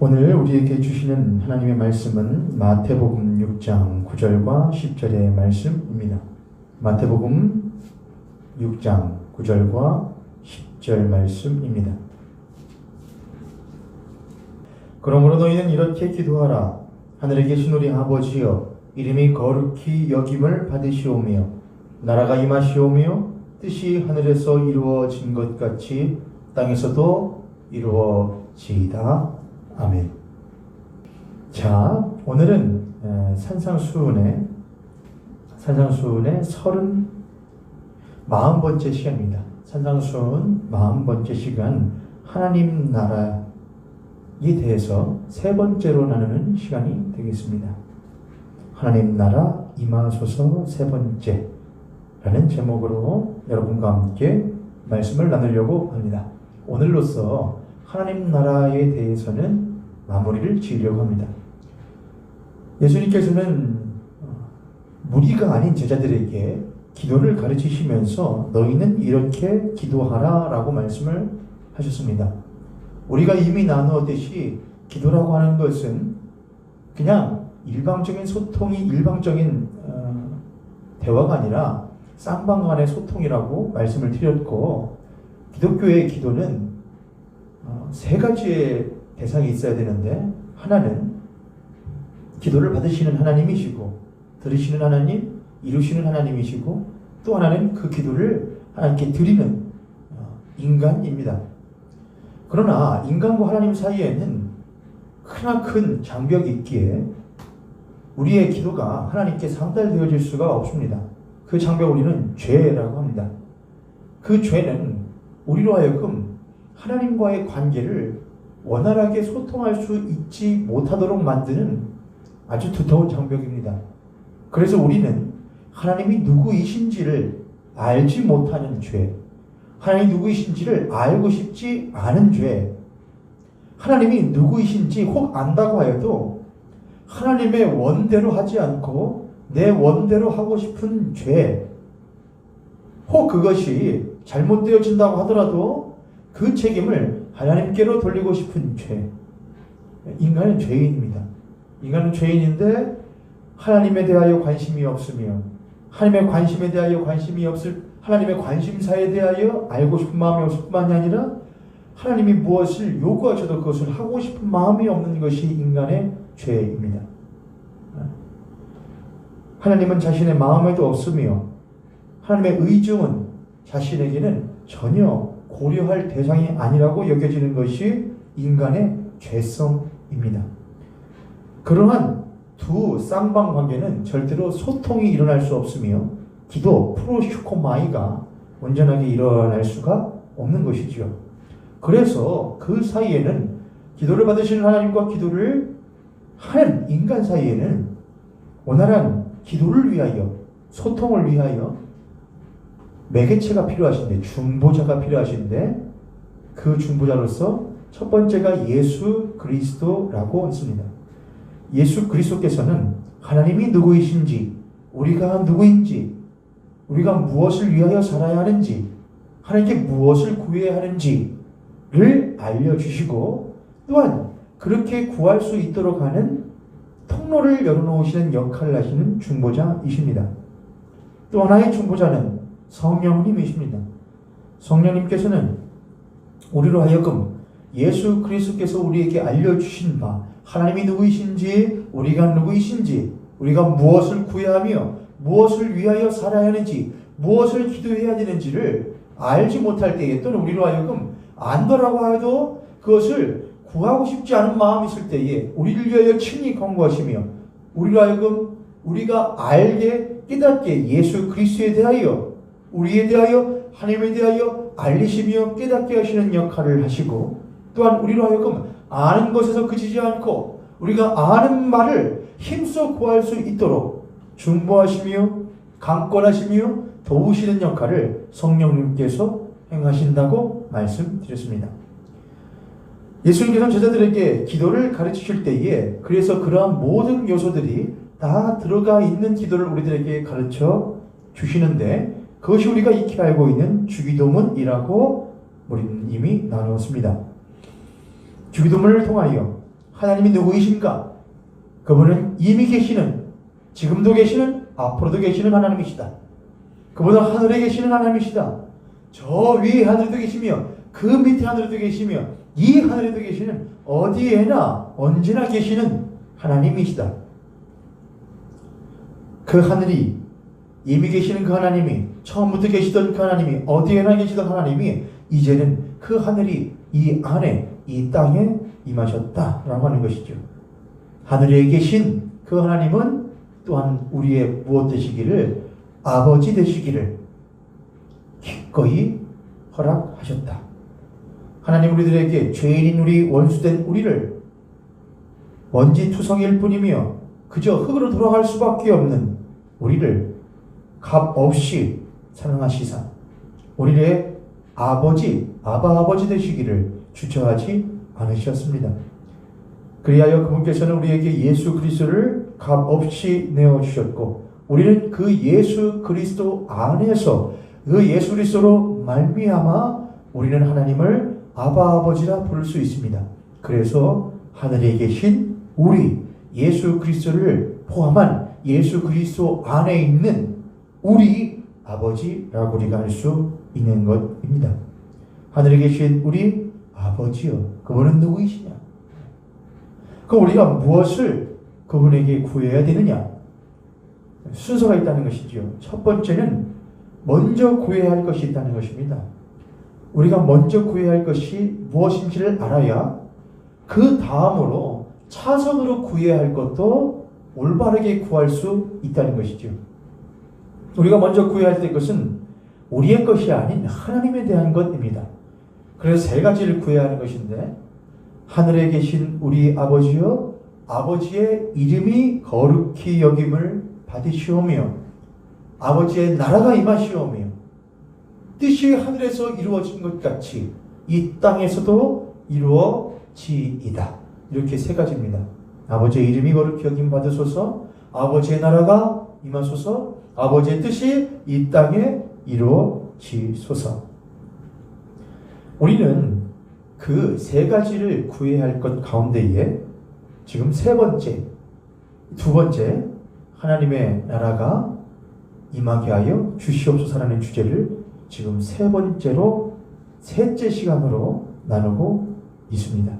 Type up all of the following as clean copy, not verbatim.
오늘 우리에게 주시는 하나님의 말씀은 마태복음 6장 9절과 10절의 말씀입니다. 마태복음 6장 9절과 10절 말씀입니다. 그러므로 너희는 이렇게 기도하라. 하늘에 계신 우리 아버지여, 이름이 거룩히 여김을 받으시오며 나라가 임하시오며 뜻이 하늘에서 이루어진 것 같이 땅에서도 이루어지이다. 아멘. 자, 오늘은 산상수훈의 40번째 시간입니다. 산상수훈 40번째 시간, 하나님 나라에 대해서 세 번째로 나누는 시간이 되겠습니다. 하나님 나라 임하소서 세 번째라는 제목으로 여러분과 함께 말씀을 나누려고 합니다. 오늘로써 하나님 나라에 대해서는 마무리를 지으려고 합니다. 예수님께서는 무리가 아닌 제자들에게 기도를 가르치시면서 너희는 이렇게 기도하라 라고 말씀을 하셨습니다. 우리가 이미 나누었듯이 기도라고 하는 것은 그냥 일방적인 소통이 일방적인 대화가 아니라 쌍방간의 소통이라고 말씀을 드렸고, 기독교의 기도는 세 가지의 대상이 있어야 되는데, 하나는 기도를 받으시는 하나님이시고 들으시는 하나님, 이루시는 하나님이시고, 또 하나는 그 기도를 하나님께 드리는 인간입니다. 그러나 인간과 하나님 사이에는 크나큰 장벽이 있기에 우리의 기도가 하나님께 상달되어질 수가 없습니다. 그 장벽을 우리는 죄라고 합니다. 그 죄는 우리로 하여금 하나님과의 관계를 원활하게 소통할 수 있지 못하도록 만드는 아주 두터운 장벽입니다. 그래서 우리는 하나님이 누구이신지를 알지 못하는 죄, 하나님이 누구이신지를 알고 싶지 않은 죄, 하나님이 누구이신지 혹 안다고 하여도 하나님의 원대로 하지 않고 내 원대로 하고 싶은 죄, 혹 그것이 잘못되어진다고 하더라도 그 책임을 하나님께로 돌리고 싶은 죄. 인간은 죄인입니다. 인간은 죄인인데 하나님에 대하여 관심이 없으며, 하나님의 관심에 대하여 관심이 없을, 하나님의 관심사에 대하여 알고 싶은 마음이 없을 뿐만이 아니라 하나님이 무엇을 요구하셔도 그것을 하고 싶은 마음이 없는 것이 인간의 죄입니다. 하나님은 자신의 마음에도 없으며 하나님의 의중은 자신에게는 전혀 고려할 대상이 아니라고 여겨지는 것이 인간의 죄성입니다. 그러한 두 쌍방 관계는 절대로 소통이 일어날 수 없으며 기도 프로슈코마이가 온전하게 일어날 수가 없는 것이죠. 그래서 그 사이에는, 기도를 받으시는 하나님과 기도를 하는 인간 사이에는 원활한 기도를 위하여, 소통을 위하여 매개체가 필요하신데, 중보자가 필요하신데, 그 중보자로서 첫 번째가 예수 그리스도라고 했습니다. 예수 그리스도께서는 하나님이 누구이신지, 우리가 누구인지, 우리가 무엇을 위하여 살아야 하는지, 하나님께 무엇을 구해야 하는지를 알려주시고, 또한 그렇게 구할 수 있도록 하는 통로를 열어놓으시는 역할을 하시는 중보자이십니다. 또 하나의 중보자는 성령님이십니다. 성령님께서는 우리로 하여금 예수 그리스도께서 우리에게 알려주신 바, 하나님이 누구이신지, 우리가 누구이신지, 우리가 무엇을 구해야 하며 무엇을 위하여 살아야 하는지, 무엇을 기도해야 되는지를 알지 못할 때에, 또는 우리로 하여금 안더라고 해도 그것을 구하고 싶지 않은 마음이 있을 때에 우리를 위하여 친히 권고하시며, 우리로 하여금 우리가 알게 깨닫게 예수 그리스도에 대하여, 우리에 대하여, 하나님에 대하여 알리시며 깨닫게 하시는 역할을 하시고, 또한 우리로 하여금 아는 것에서 그치지 않고 우리가 아는 말을 힘써 구할 수 있도록 중보하시며 강권하시며 도우시는 역할을 성령님께서 행하신다고 말씀드렸습니다. 예수님께서는 제자들에게 기도를 가르치실 때에 그래서 그러한 모든 요소들이 다 들어가 있는 기도를 우리들에게 가르쳐 주시는데, 그것이 우리가 익히 알고 있는 주기도문이라고 우리는 이미 나누었습니다. 주기도문을 통하여 하나님이 누구이신가? 그분은 이미 계시는, 지금도 계시는, 앞으로도 계시는 하나님이시다. 그분은 하늘에 계시는 하나님이시다. 저 위에 하늘에도 계시며 그 밑에 하늘에도 계시며 이 하늘에도 계시는, 어디에나 언제나 계시는 하나님이시다. 그 하늘이, 이미 계시는 그 하나님이, 처음부터 계시던 그 하나님이, 어디에나 계시던 하나님이 이제는 그 하늘이 이 안에, 이 땅에 임하셨다라고 하는 것이죠. 하늘에 계신 그 하나님은 또한 우리의 무엇 되시기를, 아버지 되시기를 기꺼이 허락하셨다. 하나님 우리들에게 죄인인 우리, 원수된 우리를 먼지투성일 뿐이며 그저 흙으로 돌아갈 수밖에 없는 우리를 값없이 사랑하시사 우리의 아버지, 아버지 되시기를 주저하지 않으셨습니다. 그리하여 그분께서는 우리에게 예수 그리스도를 값없이 내어주셨고, 우리는 그 예수 그리스도 안에서, 그 예수 그리스도로 말미암아 우리는 하나님을 아버지라 부를 수 있습니다. 그래서 하늘에 계신 우리, 예수 그리스도를 포함한 예수 그리스도 안에 있는 우리 아버지라고 우리가 할 수 있는 것입니다. 하늘에 계신 우리 아버지요, 그분은 누구이시냐? 그럼 우리가 무엇을 그분에게 구해야 되느냐? 순서가 있다는 것이죠. 첫 번째는 먼저 구해야 할 것이 있다는 것입니다. 우리가 먼저 구해야 할 것이 무엇인지를 알아야 그 다음으로 차선으로 구해야 할 것도 올바르게 구할 수 있다는 것이죠. 우리가 먼저 구해야 할 것은 우리의 것이 아닌 하나님에 대한 것입니다. 그래서 세 가지를 구해야 하는 것인데, 하늘에 계신 우리 아버지여, 아버지의 이름이 거룩히 여김을 받으시오며 아버지의 나라가 임하시오며 뜻이 하늘에서 이루어진 것 같이 이 땅에서도 이루어지이다. 이렇게 세 가지입니다. 아버지의 이름이 거룩히 여김 받으소서, 아버지의 나라가 임하소서, 아버지의 뜻이 이 땅에 이루어지소서. 우리는 그 세 가지를 구해야 할 것 가운데에 지금 세 번째, 두 번째, 하나님의 나라가 임하게 하여 주시옵소서라는 주제를 지금 세 번째로, 셋째 시간으로 나누고 있습니다.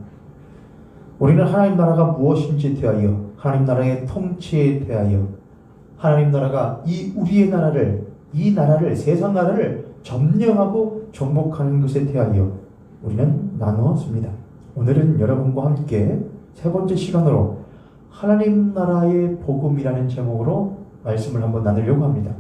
우리는 하나님 나라가 무엇인지에 대하여, 하나님 나라의 통치에 대하여, 하나님 나라가 이 우리의 나라를, 이 나라를, 세상 나라를 점령하고 정복하는 것에 대하여 우리는 나누었습니다. 오늘은 여러분과 함께 세 번째 시간으로 하나님 나라의 복음이라는 제목으로 말씀을 한번 나누려고 합니다.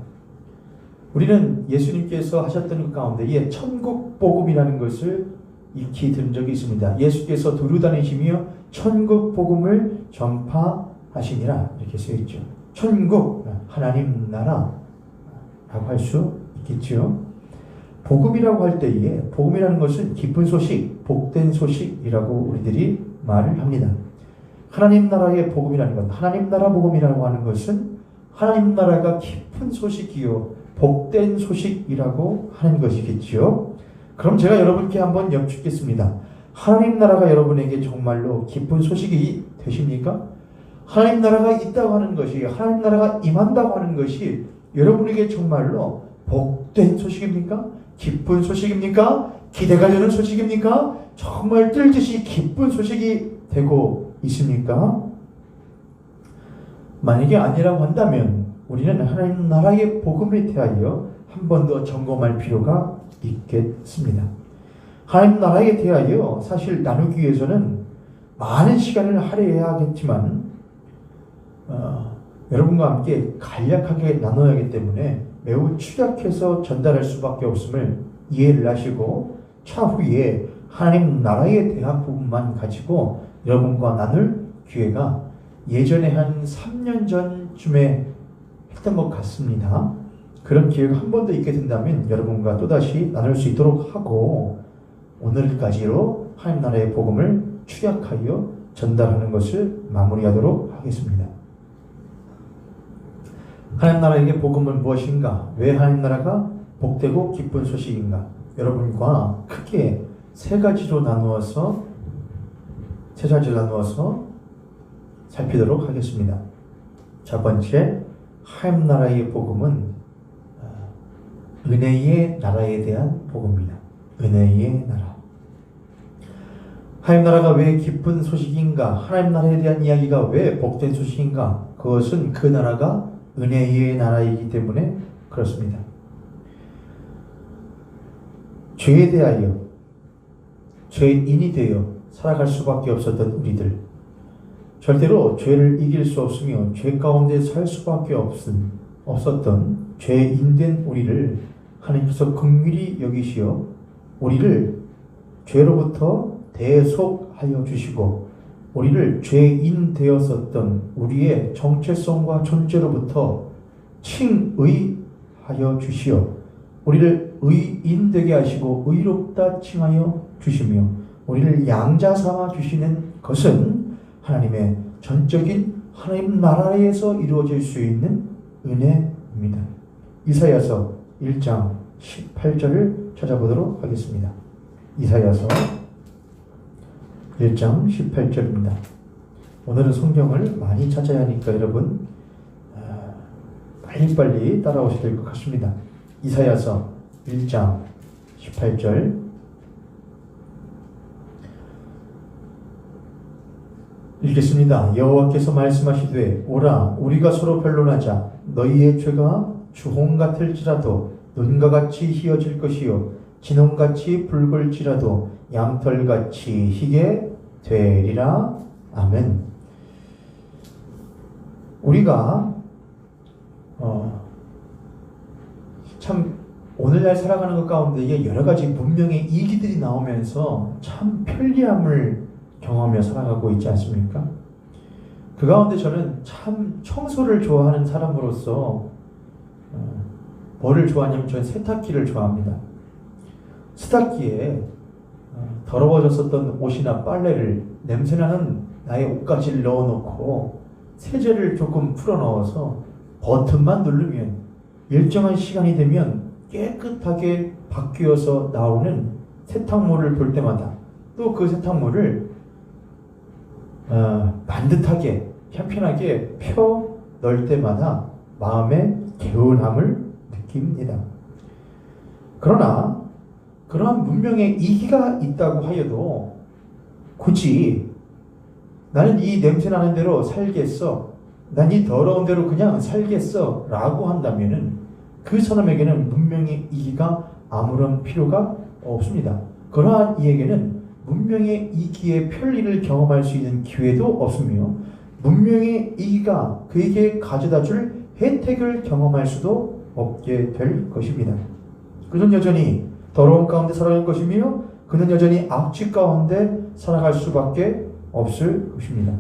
우리는 예수님께서 하셨던 것 가운데에 천국 복음이라는 것을 익히 들은 적이 있습니다. 예수께서 두루 다니시며 천국 복음을 전파하시니라, 이렇게 쓰여있죠. 천국, 하나님 나라라고 할 수 있겠죠. 복음이라고 할 때에, 복음이라는 것은 기쁜 소식, 복된 소식이라고 우리들이 말을 합니다. 하나님 나라의 복음이라는 것, 하나님 나라 복음이라고 하는 것은 하나님 나라가 깊은 소식이요 복된 소식이라고 하는 것이겠지요. 그럼 제가 여러분께 한번 여쭙겠습니다. 하나님 나라가 여러분에게 정말로 깊은 소식이 되십니까? 하나님 나라가 있다고 하는 것이, 하나님 나라가 임한다고 하는 것이 여러분에게 정말로 복된 소식입니까? 기쁜 소식입니까? 기대가 되는 소식입니까? 정말 뜰듯이 기쁜 소식이 되고 있습니까? 만약에 아니라고 한다면 우리는 하나님 나라의 복음에 대하여 한 번 더 점검할 필요가 있겠습니다. 하나님 나라에 대하여 사실 나누기 위해서는 많은 시간을 할애해야 하겠지만 여러분과 함께 간략하게 나눠야 하기 때문에 매우 축약해서 전달할 수밖에 없음을 이해를 하시고 차후에 하나님 나라에 대한 부분만 가지고 여러분과 나눌 기회가 예전에 한 3년 전쯤에 했던 것 같습니다. 그런 기회가 한 번 더 있게 된다면 여러분과 또다시 나눌 수 있도록 하고, 오늘까지로 하나님 나라의 복음을 축약하여 전달하는 것을 마무리하도록 하겠습니다. 하나님 나라의 복음은 무엇인가? 왜 하나님 나라가 복되고 기쁜 소식인가? 여러분과 크게 세 가지로 나누어서 살피도록 하겠습니다. 첫 번째, 하나님 나라의 복음은 은혜의 나라에 대한 복음입니다. 은혜의 나라. 하나님 나라가 왜 기쁜 소식인가? 하나님 나라에 대한 이야기가 왜 복된 소식인가? 그것은 그 나라가 은혜의 나라이기 때문에 그렇습니다. 죄에 대하여 죄인이 되어 살아갈 수밖에 없었던 우리들, 절대로 죄를 이길 수 없으며 죄 가운데 살 수밖에 없었던 죄인된 우리를 하나님께서 긍휼히 여기시어 우리를 죄로부터 대속하여 주시고 우리를 죄인 되었었던 우리의 정체성과 존재로부터 칭의하여 주시어 우리를 의인 되게 하시고 의롭다 칭하여 주시며 우리를 양자 삼아 주시는 것은 하나님의 전적인 하나님 나라에서 이루어질 수 있는 은혜입니다. 이사야서 1장 18절을 찾아보도록 하겠습니다. 이사야서 1장 18절입니다. 오늘은 성경을 많이 찾아야 하니까 여러분 빨리빨리 따라오셔야 될 것 같습니다. 이사야서 1장 18절 읽겠습니다. 여호와께서 말씀하시되 오라 우리가 서로 변론하자. 너희의 죄가 주홍 같을지라도 눈과 같이 희어질 것이요 진홍같이 붉을지라도 양털같이 희게 되리라. 아멘. 우리가 참 오늘날 살아가는 것 가운데 여러 가지 문명의 이기들이 나오면서 참 편리함을 경험하며 살아가고 있지 않습니까? 그 가운데 저는 참 청소를 좋아하는 사람으로서 뭐를 좋아하냐면 저는 세탁기를 좋아합니다. 세탁기에 더러워졌었던 옷이나 빨래를 냄새나는 나의 옷가지를 넣어놓고 세제를 조금 풀어넣어서 버튼만 누르면 일정한 시간이 되면 깨끗하게 바뀌어서 나오는 세탁물을 볼 때마다 또 그 세탁물을 반듯하게 편편하게 펴 넣을 때마다 마음의 개운함을 느낍니다. 그러나 그러한 문명의 이기가 있다고 하여도 굳이 나는 이 냄새나는 대로 살겠어, 난 이 더러운 대로 그냥 살겠어 라고 한다면은 그 사람에게는 문명의 이기가 아무런 필요가 없습니다. 그러한 이에게는 문명의 이기의 편리를 경험할 수 있는 기회도 없으며 문명의 이기가 그에게 가져다 줄 혜택을 경험할 수도 없게 될 것입니다. 그는 여전히 더러운 가운데 살아갈 것이며 그는 여전히 악취 가운데 살아갈 수밖에 없을 것입니다.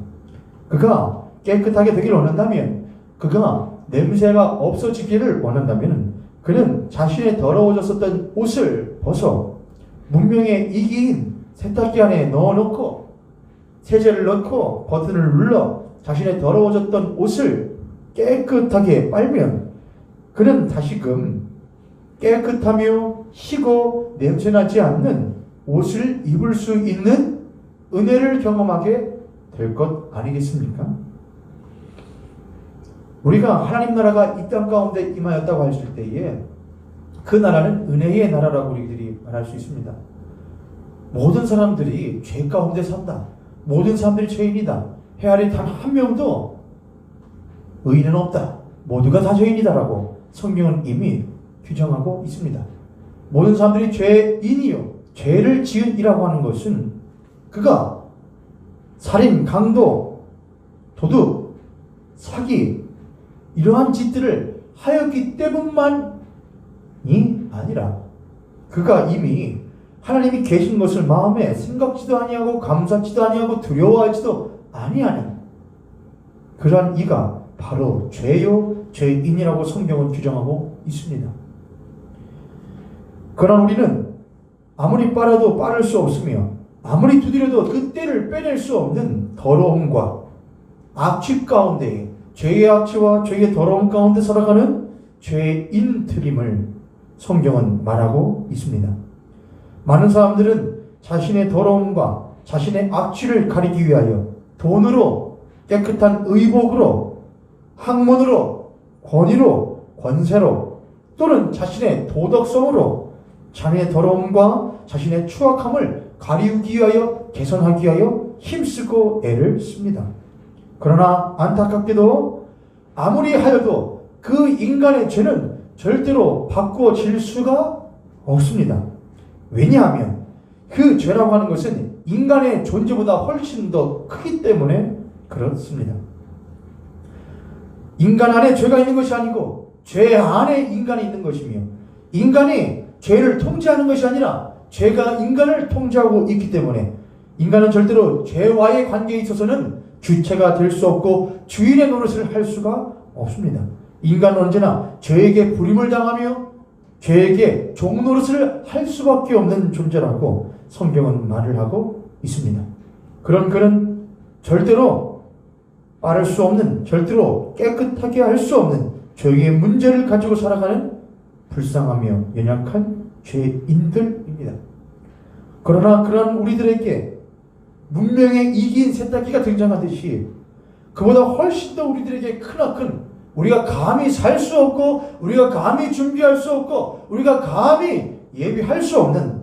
그가 깨끗하게 되기를 원한다면, 그가 냄새가 없어지기를 원한다면 그는 자신의 더러워졌었던 옷을 벗어 문명의 이기인 세탁기 안에 넣어놓고 세제를 넣고 버튼을 눌러 자신의 더러워졌던 옷을 깨끗하게 빨면 그는 다시금 깨끗하며 희고 냄새나지 않는 옷을 입을 수 있는 은혜를 경험하게 될 것 아니겠습니까? 우리가 하나님 나라가 이 땅 가운데 임하였다고 했을 때에 그 나라는 은혜의 나라라고 우리들이 말할 수 있습니다. 모든 사람들이 죄 가운데 산다. 모든 사람들이 죄인이다. 해 아래 단 한 명도 의인은 없다. 모두가 다 죄인이다라고 성경은 이미 규정하고 있습니다. 모든 사람들이 죄인이요 죄를 지은이라고 하는 것은 그가 살인, 강도, 도둑, 사기 이러한 짓들을 하였기 때문만이 아니라 그가 이미 하나님이 계신 것을 마음에 생각지도 아니하고 감사치도 아니하고 두려워하지도 아니하는 그러한 이가 바로 죄요 죄인이라고 성경은 규정하고 있습니다. 그러나 우리는 아무리 빨아도 빠를 수 없으며 아무리 두드려도 그 때를 빼낼 수 없는 더러움과 악취 가운데 죄의 악취와 죄의 더러움 가운데 살아가는 죄인들임을 성경은 말하고 있습니다. 많은 사람들은 자신의 더러움과 자신의 악취를 가리기 위하여 돈으로 깨끗한 의복으로, 학문으로, 권위로, 권세로 또는 자신의 도덕성으로 자신의 더러움과 자신의 추악함을 가리우기 위하여 개선하기 위하여 힘쓰고 애를 씁니다. 그러나 안타깝게도 아무리 하여도 그 인간의 죄는 절대로 바꾸어질 수가 없습니다. 왜냐하면 그 죄라고 하는 것은 인간의 존재보다 훨씬 더 크기 때문에 그렇습니다. 인간 안에 죄가 있는 것이 아니고 죄 안에 인간이 있는 것이며, 인간이 죄를 통제하는 것이 아니라 죄가 인간을 통제하고 있기 때문에 인간은 절대로 죄와의 관계에 있어서는 주체가 될 수 없고 주인의 노릇을 할 수가 없습니다. 인간은 언제나 죄에게 불임을 당하며 죄에게 종노릇을 할 수밖에 없는 존재라고 성경은 말을 하고 있습니다. 그런 그는 절대로 빠를 수 없는, 절대로 깨끗하게 할 수 없는 죄의 문제를 가지고 살아가는 불쌍하며 연약한 죄인들입니다. 그러나 그런 우리들에게 문명의 이기인 세탁기가 등장하듯이 그보다 훨씬 더 우리들에게 크나큰, 우리가 감히 살 수 없고 우리가 감히 준비할 수 없고 우리가 감히 예비할 수 없는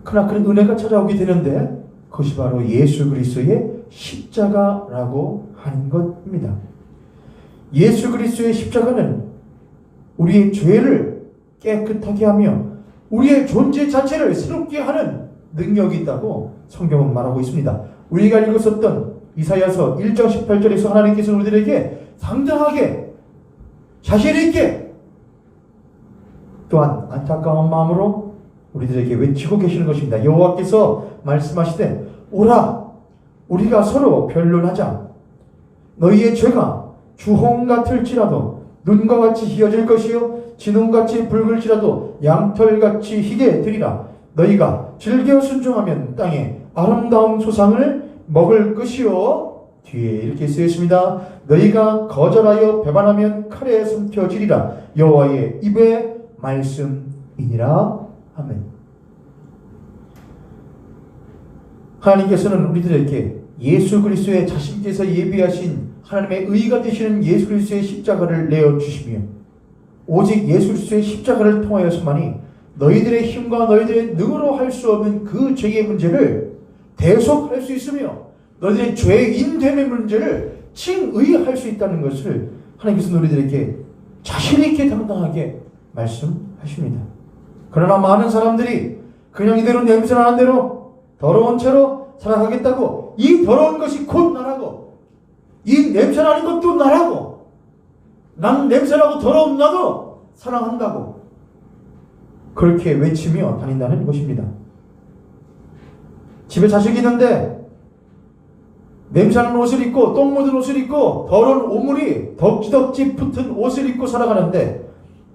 크나큰 은혜가 찾아오게 되는데, 그것이 바로 예수 그리스도의 십자가라고 하는 것입니다. 예수 그리스도의 십자가는 우리의 죄를 깨끗하게 하며 우리의 존재 자체를 새롭게 하는 능력이 있다고 성경은 말하고 있습니다. 우리가 읽었었던 이사야서 1장 18절에서 하나님께서 우리들에게 상당하게 자신 있게 또한 안타까운 마음으로 우리들에게 외치고 계시는 것입니다. 여호와께서 말씀하시되 오라 우리가 서로 변론하자. 너희의 죄가 주홍 같을지라도 눈과 같이 희어질 것이요 진홍같이 붉을지라도 양털같이 희게 되리라. 너희가 즐겨 순종하면 땅에 아름다운 소상을 먹을 것이요. 뒤에 이렇게 쓰였습니다. 너희가 거절하여 배반하면 칼에 삼켜지리라. 여호와의 입의 말씀이니라. 아멘. 하나님께서는 우리들에게 예수 그리스도의 자신께서 예비하신 하나님의 의가 되시는 예수 그리스도의 십자가를 내어주시며, 오직 예수 그리스도의 십자가를 통하여서만이 너희들의 힘과 너희들의 능으로 할 수 없는 그 죄의 문제를 대속할 수 있으며 너희들의 죄인됨의 문제를 칭의할 수 있다는 것을 하나님께서 우리들에게 자신있게 당당하게 말씀하십니다. 그러나 많은 사람들이 그냥 이대로 냄새나는 대로 더러운 채로 살아가겠다고, 이 더러운 것이 곧 나라고, 이 냄새나는 것도 나라고, 난 냄새나고 더러운 나도 사랑한다고 그렇게 외치며 다닌다는 것입니다. 집에 자식이 있는데 냄새나는 옷을 입고 똥 묻은 옷을 입고 더러운 오물이 덕지덕지 붙은 옷을 입고 살아가는데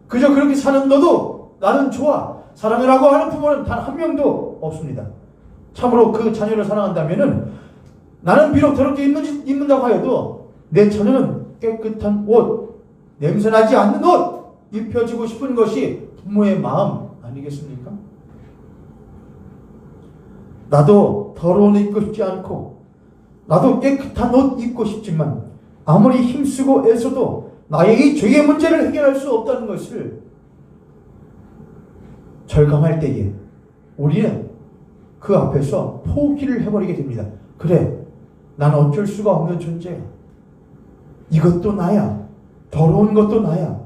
그저 그렇게 사는 너도 나는 좋아, 사랑이라고 하는 부모는 단 한 명도 없습니다. 참으로 그 자녀를 사랑한다면은 나는 비록 더럽게 입는다고 하여도 내 자녀는 깨끗한 옷, 냄새나지 않는 옷 입혀주고 싶은 것이 부모의 마음 아니겠습니까? 나도 더러운 옷 입고 싶지 않고 나도 깨끗한 옷 입고 싶지만 아무리 힘쓰고 애써도 나의 이 죄의 문제를 해결할 수 없다는 것을 절감할 때에 우리는 그 앞에서 포기를 해버리게 됩니다. 그래, 난 어쩔 수가 없는 존재야. 이것도 나야. 더러운 것도 나야.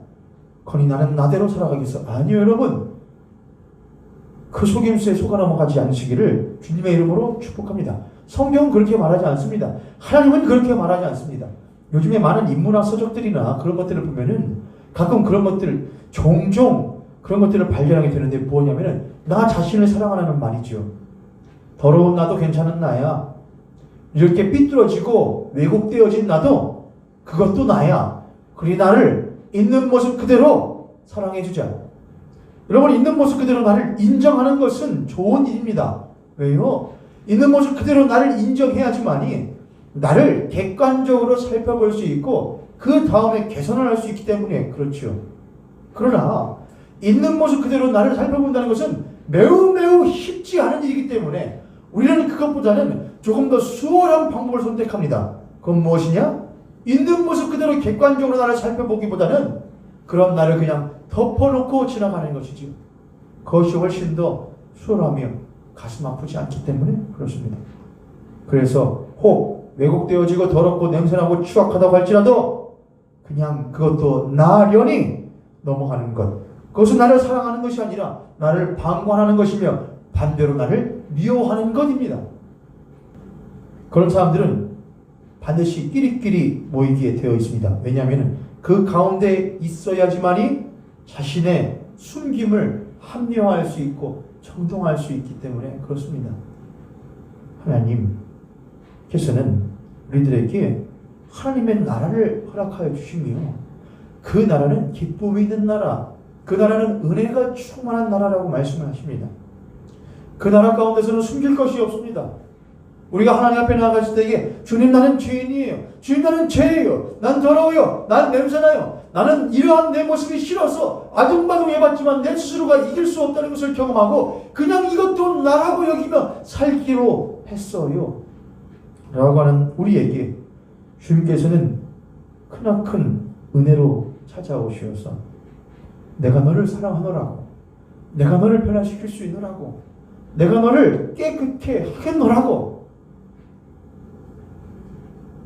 거니 나는 나대로 살아가겠어. 아니요, 여러분. 그 속임수에 속아 넘어가지 않으시기를 주님의 이름으로 축복합니다. 성경은 그렇게 말하지 않습니다. 하나님은 그렇게 말하지 않습니다. 요즘에 많은 인문학 서적들이나 그런 것들을 보면은 가끔 그런 것들을 종종 그런 것들을 발견하게 되는데 뭐냐면은 나 자신을 사랑하라는 말이죠. 더러운 나도 괜찮은 나야. 이렇게 삐뚤어지고 왜곡되어진 나도 그것도 나야. 그리 나를 있는 모습 그대로 사랑해주자. 여러분, 있는 모습 그대로 나를 인정하는 것은 좋은 일입니다. 왜요? 있는 모습 그대로 나를 인정해야지만이 나를 객관적으로 살펴볼 수 있고 그 다음에 개선을 할 수 있기 때문에 그렇죠. 그러나 있는 모습 그대로 나를 살펴본다는 것은 매우 쉽지 않은 일이기 때문에 우리는 그것보다는 조금 더 수월한 방법을 선택합니다. 그건 무엇이냐? 있는 모습 그대로 객관적으로 나를 살펴보기보다는 그런 나를 그냥 덮어놓고 지나가는 것이지요. 그것이 훨씬 더 수월하며 가슴 아프지 않기 때문에 그렇습니다. 그래서 혹 왜곡되어지고 더럽고 냄새나고 추악하다고 할지라도 그냥 그것도 나련히 넘어가는 것. 그것은 나를 사랑하는 것이 아니라 나를 방관하는 것이며 반대로 나를 미워하는 것입니다. 그런 사람들은 반드시 끼리끼리 모이게 되어 있습니다. 왜냐하면 그 가운데 있어야지만이 자신의 숨김을 합리화할 수 있고 정동할 수 있기 때문에 그렇습니다. 하나님께서는 우리들에게 하나님의 나라를 허락하여 주시며 그 나라는 기쁨이 있는 나라, 그 나라는 은혜가 충만한 나라라고 말씀을 하십니다. 그 나라 가운데서는 숨길 것이 없습니다. 우리가 하나님 앞에 나아갔을 때에 주님 나는 죄인이에요. 주님 나는 죄예요. 난 더러워요. 난 냄새나요. 나는 이러한 내 모습이 싫어서 아둥바둥해봤지만 내 스스로가 이길 수 없다는 것을 경험하고 그냥 이것도 나라고 여기며 살기로 했어요. 라고 하는 우리에게 주님께서는 크나큰 은혜로 찾아오시어서 내가 너를 사랑하노라고, 내가 너를 변화시킬 수 있노라고, 내가 너를 깨끗게 하겠노라고,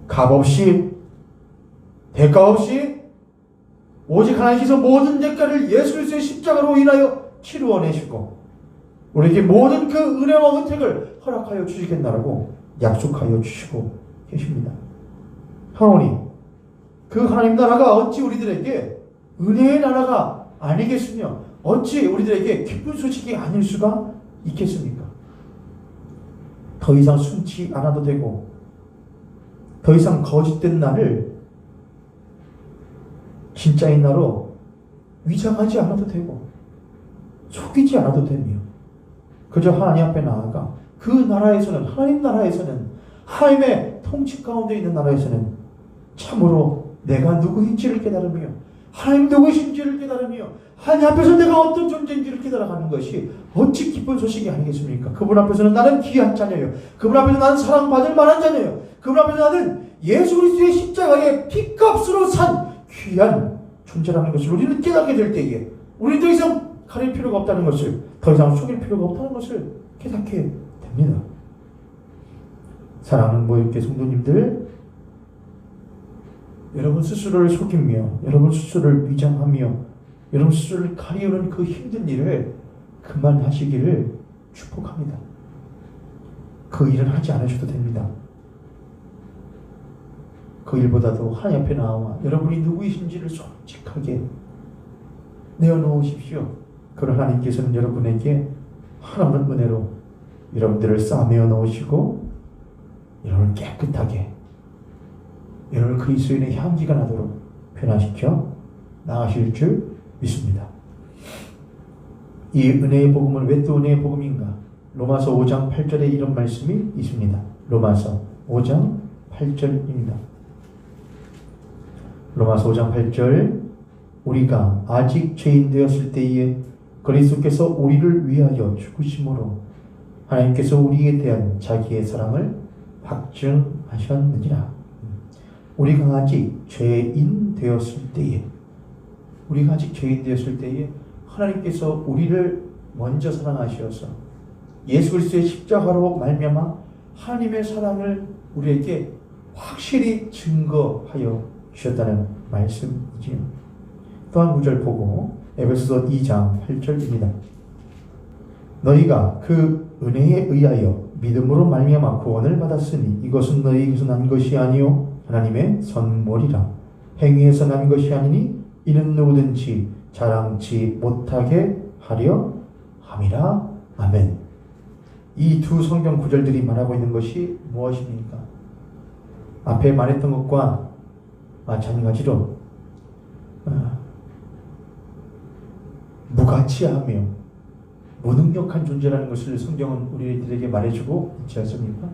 값없이 대가 없이 오직 하나님께서 모든 대가를 예수 그리스도의 십자가로 인하여 치루어 내시고 우리에게 모든 그 은혜와 혜택을 허락하여 주시겠나라고 약속하여 주시고 계십니다. 하오니 그 하나님 나라가 어찌 우리들에게 은혜의 나라가 아니겠으며 어찌 우리들에게 기쁜 소식이 아닐 수가 있겠습니까? 더 이상 숨지 않아도 되고 더 이상 거짓된 나를 진짜인 나로 위장하지 않아도 되고 속이지 않아도 되며 그저 하나님 앞에 나아가 그 나라에서는, 하나님 나라에서는, 하나님의 통치 가운데 있는 나라에서는 참으로 내가 누구인지를 깨달으며 하나님 누구이신지를 깨달으며 하나님 앞에서 내가 어떤 존재인지를 깨달아가는 것이 어찌 기쁜 소식이 아니겠습니까? 그분 앞에서는 나는 귀한 자녀요. 그분 앞에서 나는 사랑받을 만한 자녀요. 그분 앞에서 나는 예수 그리스도의 십자가의 피값으로 산 귀한 존재라는 것을 우리는 깨닫게 될 때에 우리는 더 이상 가릴 필요가 없다는 것을, 더 이상 속일 필요가 없다는 것을 깨닫게 됩니다. 사랑하는 모임교회 성도님들, 여러분 스스로를 속이며 여러분 스스로를 위장하며 여러분 스스로를 가리우는 그 힘든 일을 그만하시기를 축복합니다. 그 일은 하지 않으셔도 됩니다. 그 일보다도 하나님 앞에 나와 여러분이 누구이신지를 솔직하게 내어놓으십시오. 그런 하나님께서는 여러분에게 하나님 은혜로 여러분들을 싸매어 놓으시고 여러분을 깨끗하게 여러분을 그리스도인의 향기가 나도록 변화시켜 나가실 줄 믿습니다. 이 은혜의 복음은 왜 또 은혜의 복음인가? 로마서 5장 8절에 이런 말씀이 있습니다. 로마서 5장 8절입니다. 로마서 5장 8절, 우리가 아직 죄인 되었을 때에 그리스도께서 우리를 위하여 죽으심으로 하나님께서 우리에 대한 자기의 사랑을 확증하셨느니라. 우리가 아직 죄인 되었을 때에, 우리가 아직 죄인 되었을 때에 하나님께서 우리를 먼저 사랑하시어서 예수 그리스도의 십자가로 말미암아 하나님의 사랑을 우리에게 확실히 증거하여 주셨다는 말씀이지요. 또한 구절 보고 에베소서 2장 8절입니다. 너희가 그 은혜에 의하여 믿음으로 말미암아 구원을 받았으니 이것은 너희에게서 난 것이 아니요 하나님의 선물이라. 행위에서 난 것이 아니니 이는 누구든지 자랑치 못하게 하려 함이라. 아멘. 이 두 성경 구절들이 말하고 있는 것이 무엇입니까? 앞에 말했던 것과 마찬가지로 무가치하며 무능력한 존재라는 것을 성경은 우리들에게 말해주고 있지 않습니까?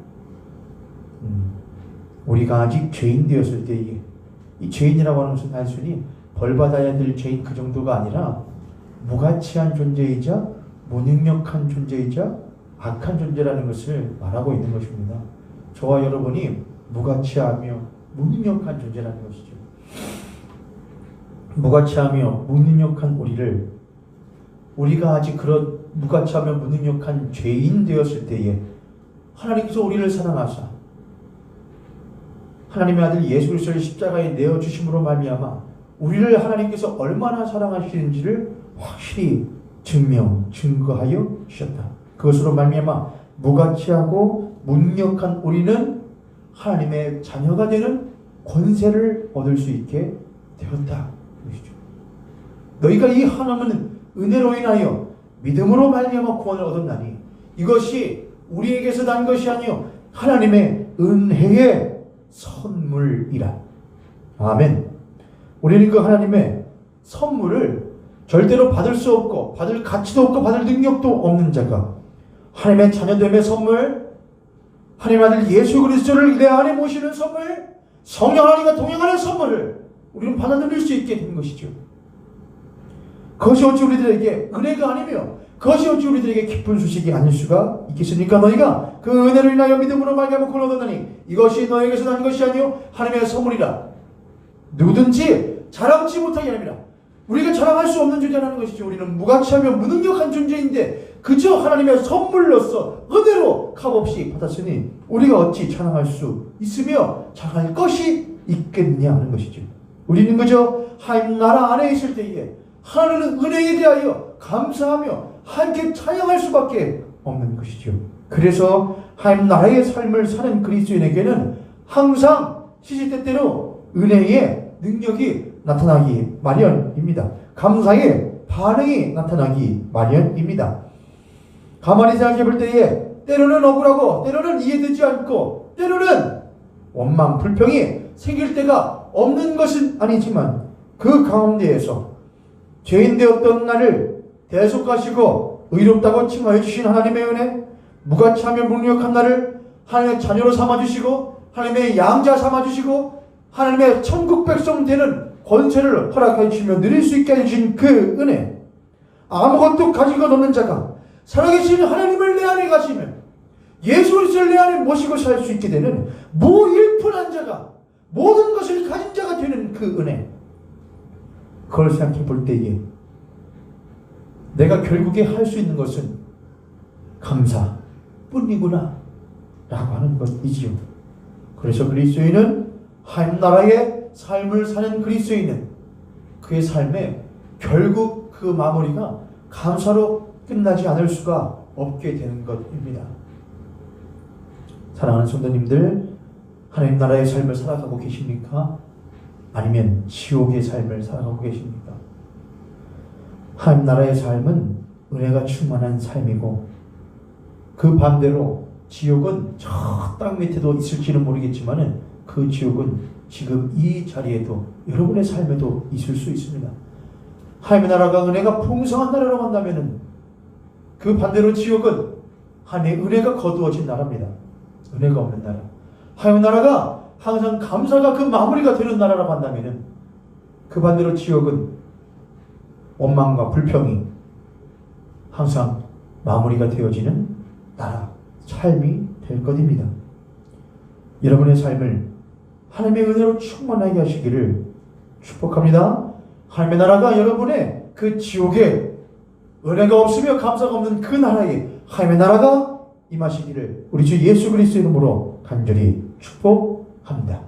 우리가 아직 죄인 되었을 때에, 이 죄인이라고 하는 것은 단순히 벌받아야 될 죄인 그 정도가 아니라 무가치한 존재이자 무능력한 존재이자 악한 존재라는 것을 말하고 있는 것입니다. 저와 여러분이 무가치하며 무능력한 존재라는 것이죠. 무가치하며 무능력한 우리가 아직 그런 무가치하며 무능력한 죄인 되었을 때에 하나님께서 우리를 사랑하사 하나님의 아들 예수 그리스도를 십자가에 내어주심으로 말미암아 우리를 하나님께서 얼마나 사랑하시는지를 확실히 증거하여 주셨다. 그것으로 말미암아 무가치하고 무능력한 우리는 하나님의 자녀가 되는 권세를 얻을 수 있게 되었다. 너희가 이 하나님은 은혜로 인하여 믿음으로 말미암아 구원을 얻었나니 이것이 우리에게서 난 것이 아니요 하나님의 은혜의 선물이라. 아멘. 우리는 그 하나님의 선물을 절대로 받을 수 없고 받을 가치도 없고 받을 능력도 없는 자가 하나님의 자녀됨의 선물, 하나님의 아들 예수 그리스도를 내 안에 모시는 선물, 성령 하나님과 동행하는 선물을 우리는 받아들일 수 있게 된 것이죠. 그것이 어찌 우리들에게 은혜가 아니며 그것이 어찌 우리들에게 기쁜 소식이 아닐 수가 있겠습니까? 너희가 그 은혜로 인하여 믿음으로 말미암아 구원을 얻었나니 이것이 너에게서 난 것이 아니요 하나님의 선물이라. 누구든지 자랑치 못하게 하느니라. 우리가 자랑할 수 없는 존재라는 것이죠. 우리는 무가치하며 무능력한 존재인데 그저 하나님의 선물로서 은혜로 값없이 받았으니 우리가 어찌 자랑할 수 있으며 자랑할 것이 있겠냐 하는 것이죠. 우리는 그저 하나님 나라 안에 있을 때에 하나님은 은혜에 대하여 감사하며 함께 찬양할 수밖에 없는 것이죠. 그래서 하나님 나라의 삶을 사는 그리스도인에게는 항상 시시때때로 은혜의 능력이 나타나기 마련입니다. 감사의 반응이 나타나기 마련입니다. 가만히 생각해 볼 때에 때로는 억울하고 때로는 이해되지 않고 때로는 원망, 불평이 생길 때가 없는 것은 아니지만 그 가운데에서 죄인 되었던 나를 대속하시고 의롭다고 칭하여 주신 하나님의 은혜, 무가치하며 무능력한 나를 하나님의 자녀로 삼아주시고 하나님의 양자 삼아주시고 하나님의 천국 백성 되는 권세를 허락해 주시며 누릴 수 있게 해주신 그 은혜, 아무것도 가지고 없는 자가 살아계신 하나님을 내 안에 가시며 예수 그리스도를 내 안에 모시고 살 수 있게 되는 무일푼한 자가 모든 것을 가진 자가 되는 그 은혜, 그걸 생각해 볼 때에 내가 결국에 할 수 있는 것은 감사뿐이구나 라고 하는 것이지요. 그래서 그리스도인은 하나님 나라의 삶을 사는 그리스도인은 그의 삶에 결국 그 마무리가 감사로 끝나지 않을 수가 없게 되는 것입니다. 사랑하는 성도님들, 하나님 나라의 삶을 살아가고 계십니까? 아니면 지옥의 삶을 살아가고 계십니까? 하나님 나라의 삶은 은혜가 충만한 삶이고 그 반대로 지옥은 저 땅 밑에도 있을지는 모르겠지만 그 지옥은 지금 이 자리에도 여러분의 삶에도 있을 수 있습니다. 하나님의 나라가 은혜가 풍성한 나라라고 한다면 그 반대로 지옥은 하나님의 은혜가 거두어진 나라입니다. 은혜가 없는 나라. 하나님의 나라가 항상 감사가 그 마무리가 되는 나라라고 한다면 그 반대로 지옥은 원망과 불평이 항상 마무리가 되어지는 나라, 삶이 될 것입니다. 여러분의 삶을 하나님의 은혜로 충만하게 하시기를 축복합니다. 하나님의 나라가 여러분의 그 지옥에 은혜가 없으며 감사가 없는 그 나라에 하나님의 나라가 임하시기를 우리 주 예수 그리스도 이름으로 간절히 축복합니다.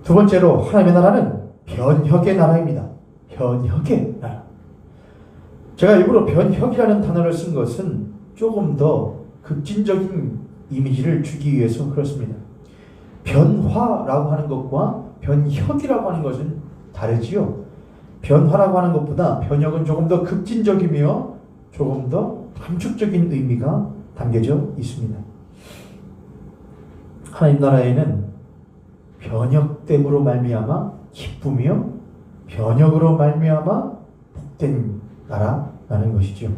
두 번째로 하나님의 나라는 변혁의 나라입니다. 변혁의 나라. 제가 일부러 변혁이라는 단어를 쓴 것은 조금 더 급진적인 이미지를 주기 위해서 그렇습니다. 변화라고 하는 것과 변혁이라고 하는 것은 다르지요. 변화라고 하는 것보다 변혁은 조금 더 급진적이며 조금 더 함축적인 의미가 담겨져 있습니다. 하나님 나라에는 변혁됨으로 말미암아 기쁘며 변혁으로 말미암아 복된 나라라는 것이죠.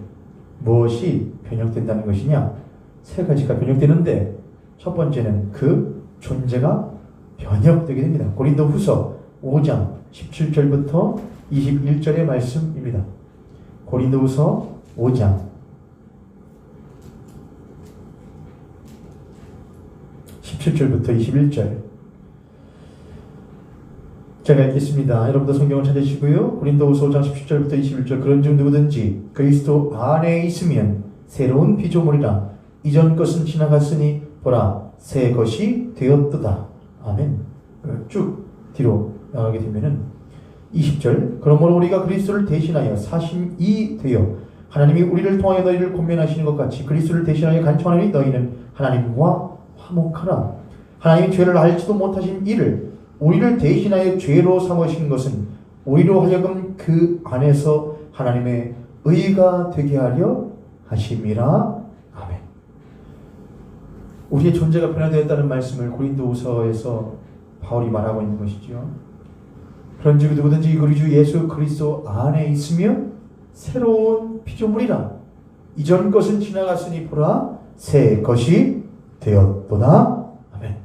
무엇이 변혁된다는 것이냐? 세 가지가 변혁되는데 첫 번째는 그 존재가 변혁되게 됩니다. 고린도후서 5장 17절부터 21절의 말씀입니다. 고린도후서 5장 17절부터 21절. 제가 읽겠습니다. 여러분도 성경을 찾으시고요. 고린도후서 5장 17절부터 21절. 그런즉 누구든지 그리스도 안에 있으면 새로운 피조물이라. 이전 것은 지나갔으니 보라 새 것이 되었도다. 아멘. 쭉 뒤로 나가게 되면은 20절. 그러므로 우리가 그리스도를 대신하여 사심이 되어 하나님이 우리를 통하여 너희를 권면하시는 것 같이 그리스도를 대신하여 간청하니 너희는 하나님과 화목하라. 하나님이 죄를 알지도 못하신 이를 우리를 대신하여 죄로 삼으신 것은 우리로 하여금 그 안에서 하나님의 의가 되게 하려 하심이라. 아멘. 우리의 존재가 변화되었다는 말씀을 고린도후서에서 바울이 말하고 있는 것이죠. 그런즉 누구든지 우리 주 예수 그리스도 안에 있으면 새로운 피조물이라. 이전 것은 지나갔으니 보라 새 것이 되었도다. 아멘.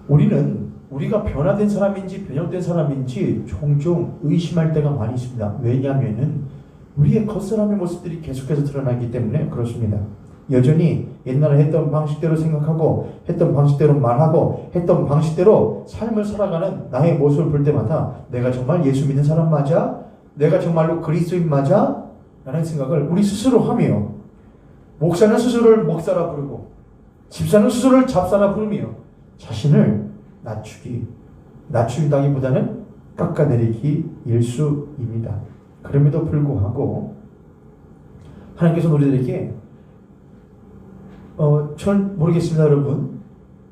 우리는 우리가 변화된 사람인지 변형된 사람인지 종종 의심할 때가 많이 있습니다. 왜냐하면 우리의 겉사람의 모습들이 계속해서 드러나기 때문에 그렇습니다. 여전히 옛날에 했던 방식대로 생각하고 했던 방식대로 말하고 했던 방식대로 삶을 살아가는 나의 모습을 볼 때마다 내가 정말 예수 믿는 사람 맞아? 내가 정말로 그리스도인 맞아? 라는 생각을 우리 스스로 하며 목사는 스스로를 목사라 부르고 집사는 스스로를 잡사라 부르며 자신을 낮추기보다는 깎아내리기 일수입니다. 그럼에도 불구하고 하나님께서 우리들에게 전 모르겠습니다 여러분.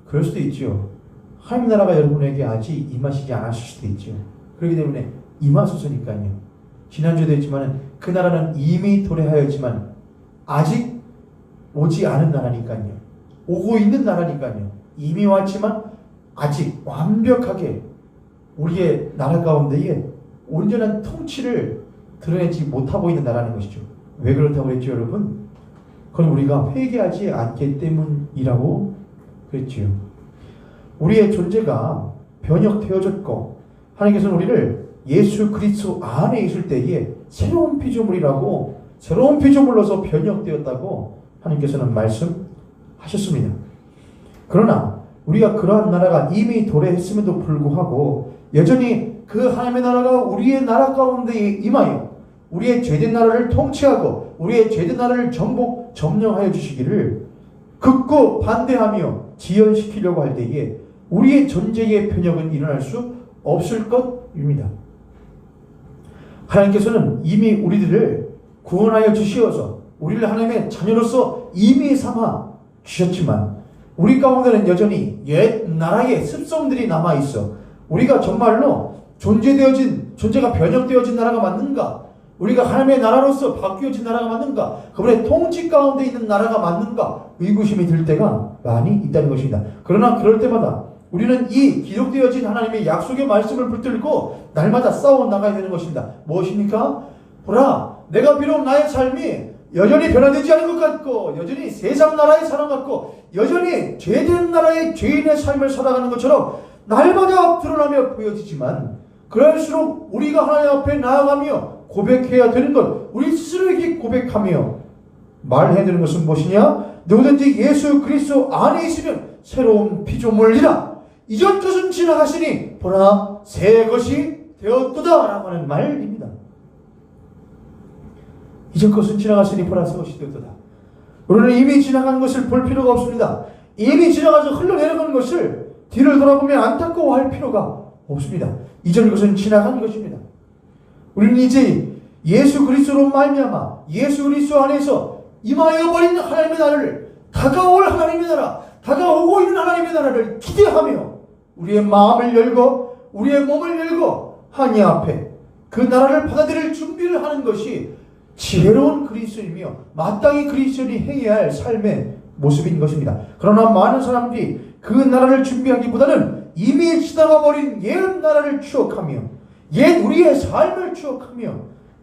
그럴 수도 있죠. 하나님 나라가 여러분에게 아직 임하시지 않았을 수도 있죠. 그렇기 때문에 임하소서니까요. 지난주에도 했지만 그 나라는 이미 도래하였지만 아직 오지 않은 나라니까요. 오고 있는 나라니까요. 이미 왔지만 아직 완벽하게 우리의 나라 가운데에 온전한 통치를 드러내지 못하고 있는 나라는 것이죠. 왜 그렇다고 그랬죠 여러분? 그건 우리가 회개하지 않기 때문이라고 그랬지요. 우리의 존재가 변혁되어졌고 하나님께서는 우리를 예수 그리스도 안에 있을 때에 새로운 피조물이라고 새로운 피조물로서 변혁되었다고 하나님께서는 말씀하셨습니다. 그러나 우리가 그러한 나라가 이미 도래했음에도 불구하고 여전히 그 하나님의 나라가 우리의 나라 가운데에 임하여 우리의 죄된 나라를 통치하고 우리의 죄된 나라를 점령하여 주시기를 극구 반대하며 지연시키려고 할 때에 우리의 존재의 변혁은 일어날 수 없을 것입니다. 하나님께서는 이미 우리들을 구원하여 주시어서 우리를 하나님의 자녀로서 이미 삼아 주셨지만 우리 가운데는 여전히 옛 나라의 습성들이 남아있어 우리가 정말로 존재가 변형되어진 나라가 맞는가? 우리가 하나님의 나라로서 바뀌어진 나라가 맞는가? 그분의 통치 가운데 있는 나라가 맞는가? 의구심이 들 때가 많이 있다는 것입니다. 그러나 그럴 때마다 우리는 이 기록되어진 하나님의 약속의 말씀을 붙들고 날마다 싸워 나가야 되는 것입니다. 무엇입니까? 보라, 내가 비록 나의 삶이 여전히 변화되지 않은 것 같고 여전히 세상 나라의 사람 같고 여전히 죄된 나라의 죄인의 삶을 살아가는 것처럼 날마다 드러나며 보여지지만 그럴수록 우리가 하나님 앞에 나아가며 고백해야 되는 것, 우리 스스로에게 고백하며 말해야 되는 것은 무엇이냐? 누구든지 예수 그리스도 안에 있으면 새로운 피조물이라. 이전 것은 지나갔으니 보라 새 것이 되었도다 라고 하는 말입니다. 이전 것은 지나갔으니 보라 새 것이 되었도다. 우리는 이미 지나간 것을 볼 필요가 없습니다. 이미 지나가서 흘러내려가는 것을 뒤를 돌아보며 안타까워할 필요가 없습니다. 이전 것은 지나간 것입니다. 우리는 이제 예수 그리스도로 말미암아 예수 그리스도 안에서 임하여 버린 하나님의 나라를 다가올 하나님의 나라, 다가오고 있는 하나님의 나라를 기대하며 우리의 마음을 열고 우리의 몸을 열고 하나님 앞에 그 나라를 받아들일 준비를 하는 것이 지혜로운 그리스도이며 마땅히 그리스도인이 행해야 할 삶의 모습인 것입니다. 그러나 많은 사람들이 그 나라를 준비하기보다는 이미 지나가 버린 옛 나라를 추억하며 옛 우리의 삶을 추억하며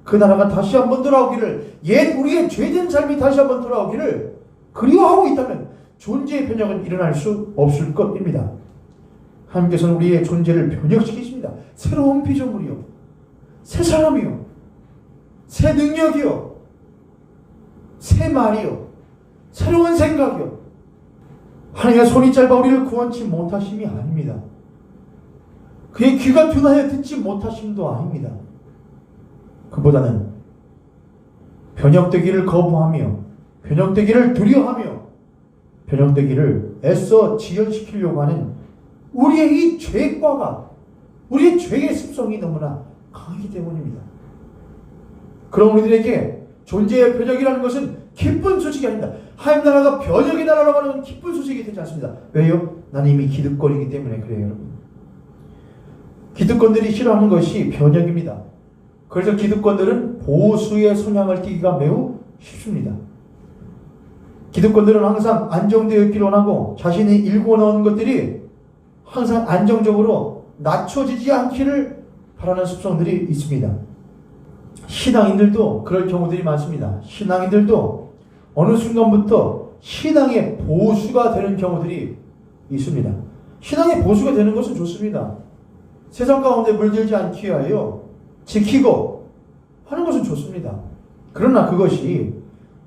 그 나라가 다시 한번 돌아오기를, 옛 우리의 죄된 삶이 다시 한번 돌아오기를 그리워하고 있다면 존재의 변혁은 일어날 수 없을 것입니다. 하나님께서는 우리의 존재를 변혁시키십니다. 새로운 피조물이요, 새 사람이요, 새 능력이요, 새 말이요, 새로운 생각이요. 하나님의 손이 짧아 우리를 구원치 못하심이 아닙니다. 그의 귀가 둔하여 듣지 못하심도 아닙니다. 그보다는 변혁되기를 거부하며 변혁되기를 두려워하며 변혁되기를 애써 지연시키려고 하는 우리의 이 죄과가, 우리의 죄의 습성이 너무나 강하기 때문입니다. 그럼 우리들에게 존재의 변혁이라는 것은 기쁜 소식이 아닙니다. 하나님 나라가 변혁의 나라라고 하는 기쁜 소식이 되지 않습니다. 왜요? 나는 이미 기득권이기 때문에 그래요, 여러분. 기득권들이 싫어하는 것이 변혁입니다. 그래서 기득권들은 보수의 성향을 띠기가 매우 쉽습니다. 기득권들은 항상 안정되어 있기를 원하고 자신이 일궈놓은 것들이 항상 안정적으로 낮춰지지 않기를 바라는 습성들이 있습니다. 신앙인들도 그럴 경우들이 많습니다. 신앙인들도 어느 순간부터 신앙의 보수가 되는 경우들이 있습니다. 신앙의 보수가 되는 것은 좋습니다. 세상 가운데 물들지 않기 위하여 지키고 하는 것은 좋습니다. 그러나 그것이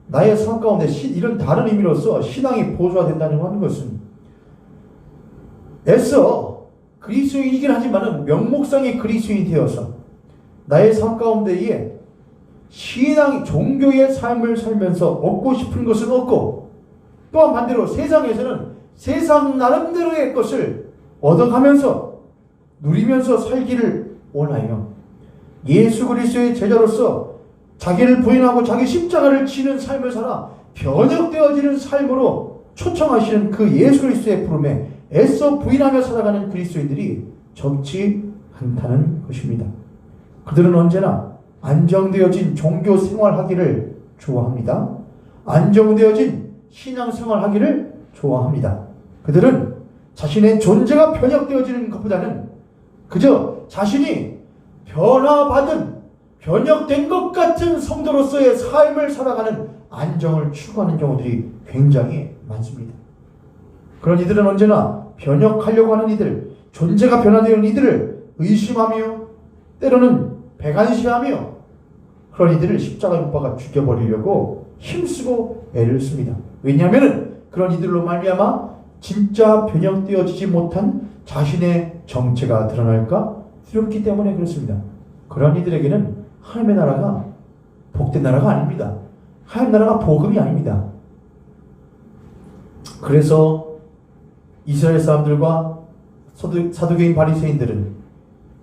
나의 삶 가운데 이런 다른 의미로서 신앙이 보수가 된다는 하는 것은 애써 그리스도인이긴 하지만 명목상의 그리스도인이 되어서 나의 삶 가운데에 신앙, 종교의 삶을 살면서 얻고 싶은 것은 얻고 또한 반대로 세상에서는 세상 나름대로의 것을 얻어가면서 누리면서 살기를 원하여 예수 그리스도의 제자로서 자기를 부인하고 자기 십자가를 지는 삶을 살아 변혁되어지는 삶으로 초청하시는 그 예수 그리스도의 부름에 애써 부인하며 살아가는 그리스도인들이 적지 않다는 것입니다. 그들은 언제나 안정되어진 종교 생활하기를 좋아합니다. 안정되어진 신앙생활 하기를 좋아합니다. 그들은 자신의 존재가 변혁되어지는 것보다는 그저 자신이 변화받은 변혁된 것 같은 성도로서의 삶을 살아가는 안정을 추구하는 경우들이 굉장히 많습니다. 그런 이들은 언제나 변혁하려고 하는 이들, 존재가 변화되는 이들을 의심하며 때로는 배관시하며 그런 이들을 십자가에 못 박아 죽여버리려고 힘쓰고 애를 씁니다. 왜냐하면 그런 이들로 말미암아 진짜 변혁되어지지 못한 자신의 정체가 드러날까 두렵기 때문에 그렇습니다. 그런 이들에게는 하나님의 나라가 복된 나라가 아닙니다. 하나님 나라가 복음이 아닙니다. 그래서 이스라엘 사람들과 사두개인 바리새인들은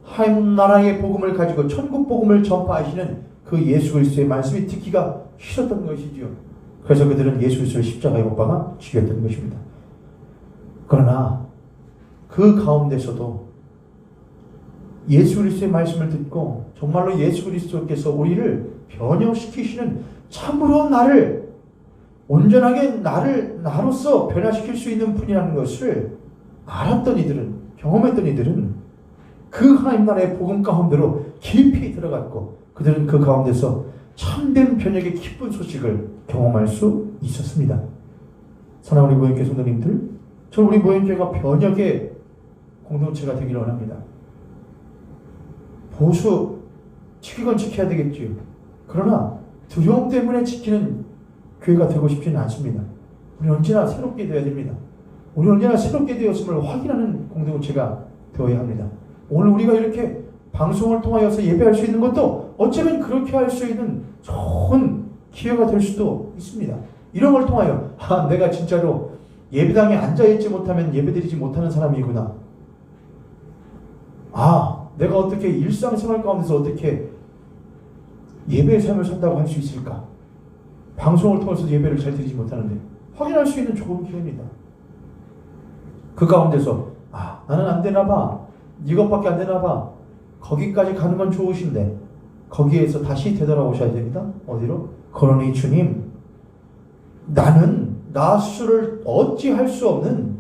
하나님 나라의 복음을 가지고 천국 복음을 전파하시는 그 예수 그리스도의 말씀이 듣기가 싫었던 것이지요. 그래서 그들은 예수 그리스도를 십자가에 못 박아 죽였던 것입니다. 그러나 그 가운데서도 예수 그리스도의 말씀을 듣고 정말로 예수 그리스도께서 우리를 변형시키시는 참으로 나를 온전하게 나로서 변화시킬 수 있는 분이라는 것을 알았던 이들은, 경험했던 이들은 그 하나님 나라의 복음 가운데로 깊이 들어갔고 그들은 그 가운데서 참된 변혁의 기쁜 소식을 경험할 수 있었습니다. 사랑하는 우리 모형교회 성도님들, 저는 우리 모형교회가 변혁의 공동체가 되기를 원합니다. 보수 지키건 지켜야 되겠지요. 그러나 두려움 때문에 지키는 교회가 되고 싶지는 않습니다. 우리 언제나 새롭게 되어야 됩니다. 우리 언제나 새롭게 되었음을 확인하는 공동체가 되어야 합니다. 오늘 우리가 이렇게 방송을 통하여서 예배할 수 있는 것도 어쩌면 그렇게 할 수 있는 좋은 기회가 될 수도 있습니다. 이런 걸 통하여 내가 진짜로 예배당에 앉아있지 못하면 예배드리지 못하는 사람이구나. 내가 어떻게 일상생활 가운데서 어떻게 예배의 삶을 산다고 할 수 있을까? 방송을 통해서 예배를 잘 드리지 못하는데 확인할 수 있는 좋은 기회입니다. 그 가운데서 나는 안 되나 봐. 이것밖에 안 되나 봐. 거기까지 가는 건 좋으신데 거기에서 다시 되돌아오셔야 됩니다. 어디로? 그러니 주님, 나는 나 스스로를 어찌할 수 없는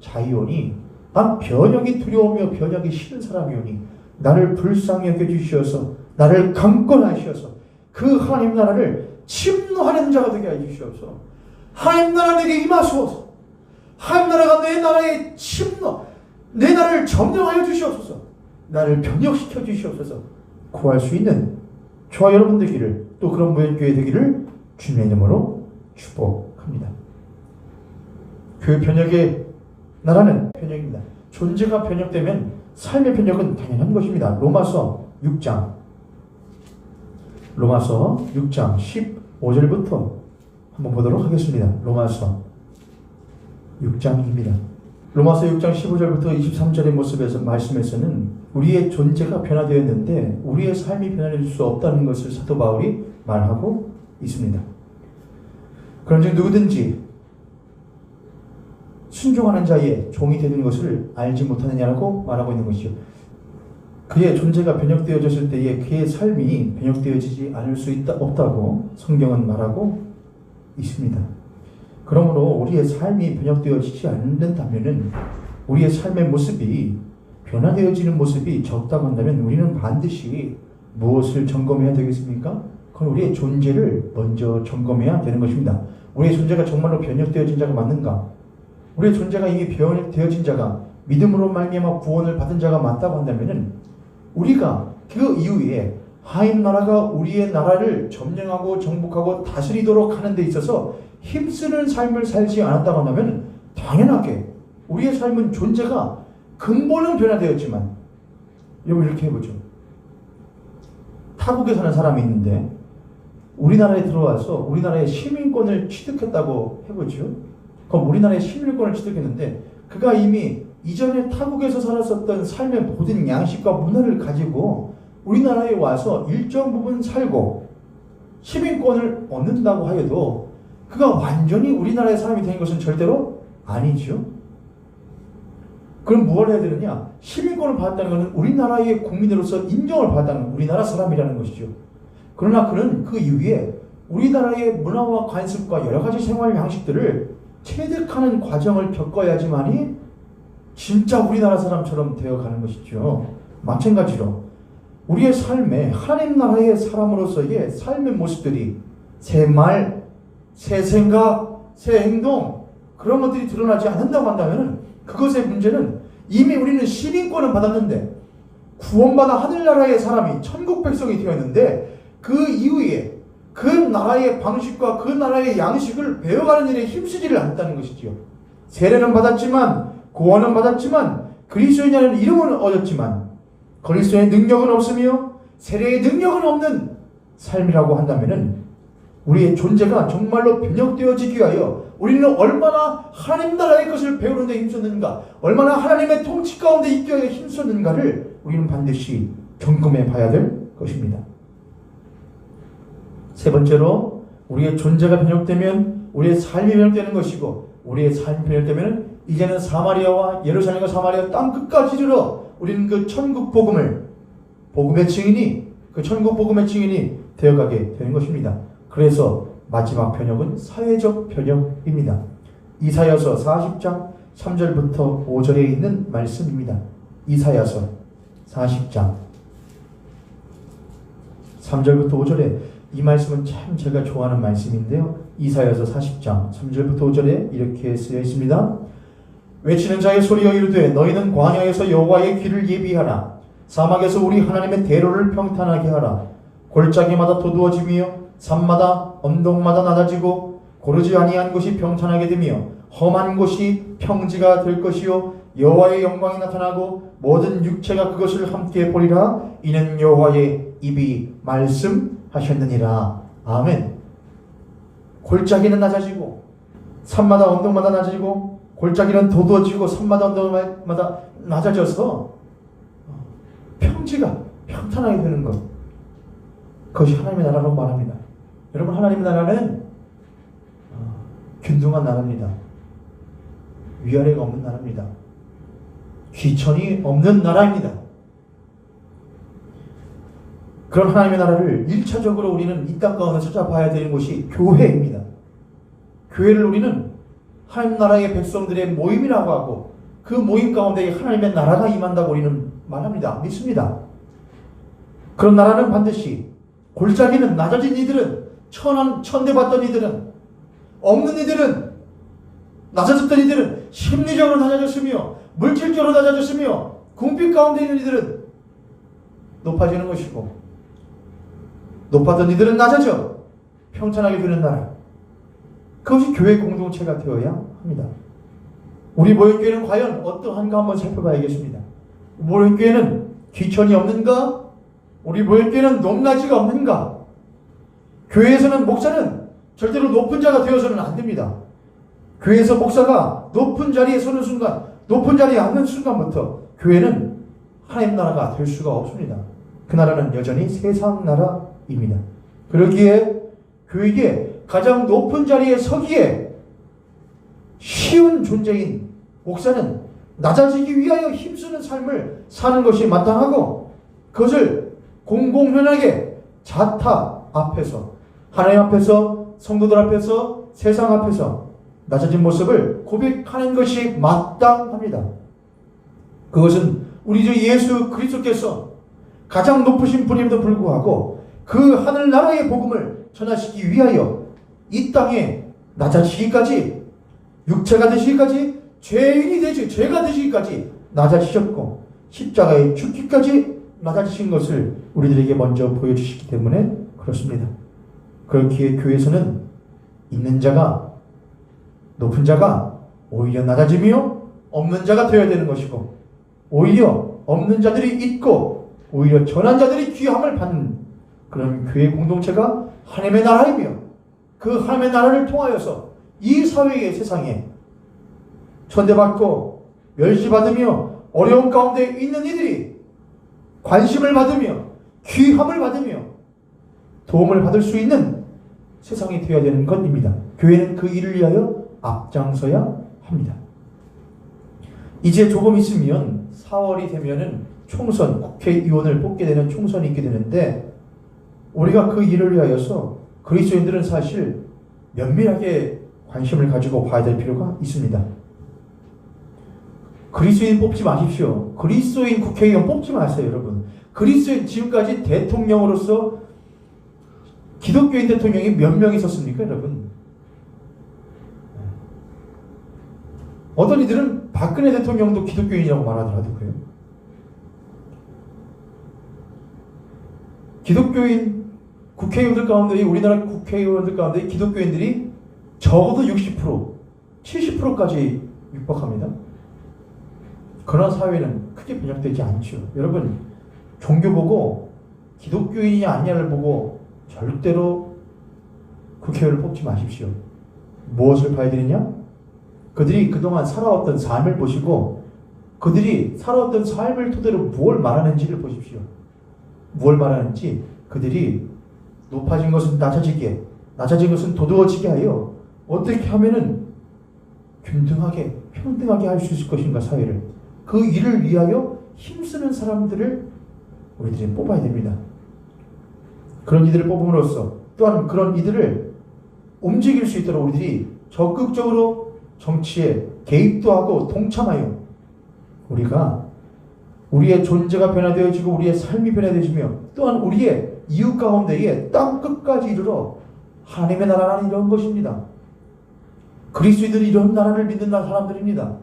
자이오니 난 변혁이 두려우며 변혁이 싫은 사람이오니 나를 불쌍히 여겨주시어서 나를 강권하시어서 그 하나님 나라를 침노하는 자가 되게 해주시옵소서. 하나님 나라 내게 임하소서. 하나님 나라가 내 나라에 침노, 내 나라를 점령하여 주시옵소서. 나를 변혁시켜 주시옵소서. 구할 수 있는 저와 여러분 되기를, 또 그런 모형교회 되기를 주님의 이름으로 축복합니다. 그 변혁의 나라는 변혁입니다. 존재가 변혁되면 삶의 변혁은 당연한 것입니다. 로마서 6장 15절부터 한번 보도록 하겠습니다. 로마서 6장입니다. 로마서 6장 15절부터 23절의 모습에서 말씀에서는 우리의 존재가 변화되었는데 우리의 삶이 변화될 수 없다는 것을 사도 바울이 말하고 있습니다. 그런즉 누구든지 순종하는 자의 종이 되는 것을 알지 못하느냐라고 말하고 있는 것이죠. 그의 존재가 변혁되어졌을 때에 그의 삶이 변혁되어지지 않을 수 없다고 성경은 말하고 있습니다. 그러므로 우리의 삶이 변혁되어지지 않는다면 우리의 삶의 모습이 변화되어지는 모습이 적다고 한다면 우리는 반드시 무엇을 점검해야 되겠습니까? 그건 우리의 존재를 먼저 점검해야 되는 것입니다. 우리의 존재가 정말로 변혁되어진 자가 맞는가? 우리의 존재가 이미 변혁되어진 자가 믿음으로 말미암아 구원을 받은 자가 맞다고 한다면 우리가 그 이후에 하나님 나라가 우리의 나라를 점령하고 정복하고 다스리도록 하는 데 있어서 힘쓰는 삶을 살지 않았다고 한다면 당연하게 우리의 삶은 존재가 근본은 변화되었지만 여러분 이렇게 해보죠. 타국에 사는 사람이 있는데 우리나라에 들어와서 우리나라의 시민권을 취득했다고 해보죠. 그럼 우리나라의 시민권을 취득했는데 그가 이미 이전에 타국에서 살았었던 삶의 모든 양식과 문화를 가지고 우리나라에 와서 일정 부분 살고 시민권을 얻는다고 하여도 그가 완전히 우리나라의 사람이 된 것은 절대로 아니죠. 그럼 무엇을 해야 되느냐? 시민권을 받았다는 것은 우리나라의 국민으로서 인정을 받았다는 우리나라 사람이라는 것이죠. 그러나 그는 그 이후에 우리나라의 문화와 관습과 여러 가지 생활 양식들을 체득하는 과정을 겪어야지만이 진짜 우리나라 사람처럼 되어가는 것이죠. 마찬가지로 우리의 삶에 하나님 나라의 사람으로서의 삶의 모습들이 새 말, 새 생각, 새 행동 그런 것들이 드러나지 않는다고 한다면 그것의 문제는 이미 우리는 시민권을 받았는데 구원받아 하늘나라의 사람이 천국 백성이 되었는데 그 이후에 그 나라의 방식과 그 나라의 양식을 배워가는 일에 힘쓰지를 않았다는 것이지요. 세례는 받았지만 구원은 받았지만 그리스도인이라는 이름은 얻었지만 그리스도의 능력은 없으며 세례의 능력은 없는 삶이라고 한다면 우리의 존재가 정말로 변혁되어지기 위하여 우리는 얼마나 하나님 나라의 것을 배우는 데 힘썼는가, 얼마나 하나님의 통치 가운데 있기 위하여 힘썼는가를 우리는 반드시 점검해 봐야 될 것입니다. 세 번째로 우리의 존재가 변혁되면 우리의 삶이 변혁되는 것이고 우리의 삶이 변혁되면 이제는 사마리아와 예루살렘과 사마리아 땅 끝까지 이르러 우리는 그 천국 복음을 복음의 증인이 그 천국 복음의 증인이 되어가게 되는 것입니다. 그래서 마지막 변혁은 사회적 변혁입니다. 이사야서 40장 3절부터 5절에 있는 말씀입니다. 이사야서 40장 3절부터 5절에 이 말씀은 참 제가 좋아하는 말씀인데요. 이사야서 40장 3절부터 5절에 이렇게 쓰여 있습니다. 외치는 자의 소리여 이르되 너희는 광야에서 여호와의 길을 예비하라. 사막에서 우리 하나님의 대로를 평탄하게 하라. 골짜기마다 도두어지며 산마다 언덕마다 낮아지고 고르지 아니한 곳이 평탄하게 되며 험한 곳이 평지가 될 것이요 여호와의 영광이 나타나고 모든 육체가 그것을 함께 보리라. 이는 여호와의 입이 말씀하셨느니라. 아멘. 골짜기는 낮아지고 산마다 언덕마다 낮아지고 골짜기는 도두어지고 산마다 언덕마다 낮아져서 평지가 평탄하게 되는 것, 그것이 하나님의 나라라고 말합니다. 여러분, 하나님의 나라는 균등한 나라입니다. 위아래가 없는 나라입니다. 귀천이 없는 나라입니다. 그런 하나님의 나라를 1차적으로 우리는 이 땅 가운데 찾아봐야 되는 곳이 교회입니다. 교회를 우리는 하나님 나라의 백성들의 모임이라고 하고 그 모임 가운데 하나님의 나라가 임한다고 우리는 말합니다. 믿습니다. 그런 나라는 반드시 골짜기는 낮아진 이들은 천대받던 이들은 없는 이들은 낮아졌던 이들은 심리적으로 낮아졌으며 물질적으로 낮아졌으며 궁핍 가운데 있는 이들은 높아지는 것이고 높았던 이들은 낮아져 평탄하게 되는 나라, 그것이 교회 공동체가 되어야 합니다. 우리 모형교회는 과연 어떠한가 한번 살펴봐야겠습니다. 모형교회는 귀천이 없는가? 우리 모형교회는 높낮이가 없는가? 교회에서는 목사는 절대로 높은 자가 되어서는 안 됩니다. 교회에서 목사가 높은 자리에 서는 순간, 높은 자리에 앉는 순간부터 교회는 하나님 나라가 될 수가 없습니다. 그 나라는 여전히 세상 나라입니다. 그러기에 교회에 가장 높은 자리에 서기에 쉬운 존재인 목사는 낮아지기 위하여 힘쓰는 삶을 사는 것이 마땅하고, 그것을 공공연하게 자타 앞에서, 하나님 앞에서, 성도들 앞에서, 세상 앞에서 낮아진 모습을 고백하는 것이 마땅합니다. 그것은 우리 주 예수 그리스도께서 가장 높으신 분임에도 불구하고 그 하늘나라의 복음을 전하시기 위하여 이 땅에 낮아지기까지, 육체가 되시기까지, 죄인이 되시, 죄가 되시기까지 낮아지셨고 십자가에 죽기까지 낮아지신 것을 우리들에게 먼저 보여주시기 때문에 그렇습니다. 그렇기에 교회에서는 있는 자가, 높은 자가 오히려 낮아지며 없는 자가 되어야 되는 것이고, 오히려 없는 자들이 있고 오히려 전한 자들이 귀함을 받는 그런 교회 공동체가 하나님의 나라이며, 그 하나님의 나라를 통하여서 이 사회의 세상에 천대받고 멸시받으며 어려운 가운데 있는 이들이 관심을 받으며 귀함을 받으며 도움을 받을 수 있는 세상이 되어야 되는 것입니다. 교회는 그 일을 위하여 앞장서야 합니다. 이제 조금 있으면 4월이 되면은 총선, 국회의원을 뽑게 되는 총선이 있게 되는데, 우리가 그 일을 위하여서 그리스도인들은 사실 면밀하게 관심을 가지고 봐야 될 필요가 있습니다. 그리스도인 뽑지 마십시오. 그리스도인 국회의원 뽑지 마세요, 여러분. 그리스도인, 지금까지 대통령으로서 기독교인 대통령이 몇 명 있었습니까, 여러분? 어떤 이들은 박근혜 대통령도 기독교인이라고 말하더라고요. 기독교인 국회의원들 가운데, 우리나라 국회의원들 가운데 기독교인들이 적어도 60%, 70%까지 육박합니다. 그런 사회는 크게 변혁되지 않죠. 여러분, 종교 보고 기독교인이 아니냐를 보고 절대로 국회의원을 뽑지 마십시오. 무엇을 봐야 되느냐? 그들이 그동안 살아왔던 삶을 보시고, 그들이 살아왔던 삶을 토대로 무엇을 말하는지를 보십시오. 무엇을 말하는지, 그들이 높아진 것은 낮아지게, 낮아진 것은 도두어지게 하여 어떻게 하면은 균등하게, 평등하게 할 수 있을 것인가, 사회를. 그 일을 위하여 힘쓰는 사람들을 우리들이 뽑아야 됩니다. 그런 이들을 뽑음으로써 또한 그런 이들을 움직일 수 있도록 우리들이 적극적으로 정치에 개입도 하고 동참하여 우리가 우리의 존재가 변화되어지고 우리의 삶이 변화되어지며, 또한 우리의 이웃 가운데에 땅 끝까지 이르러 하나님의 나라라는 이런 것입니다. 그리스도인들이 이런 나라를 믿는 사람들입니다.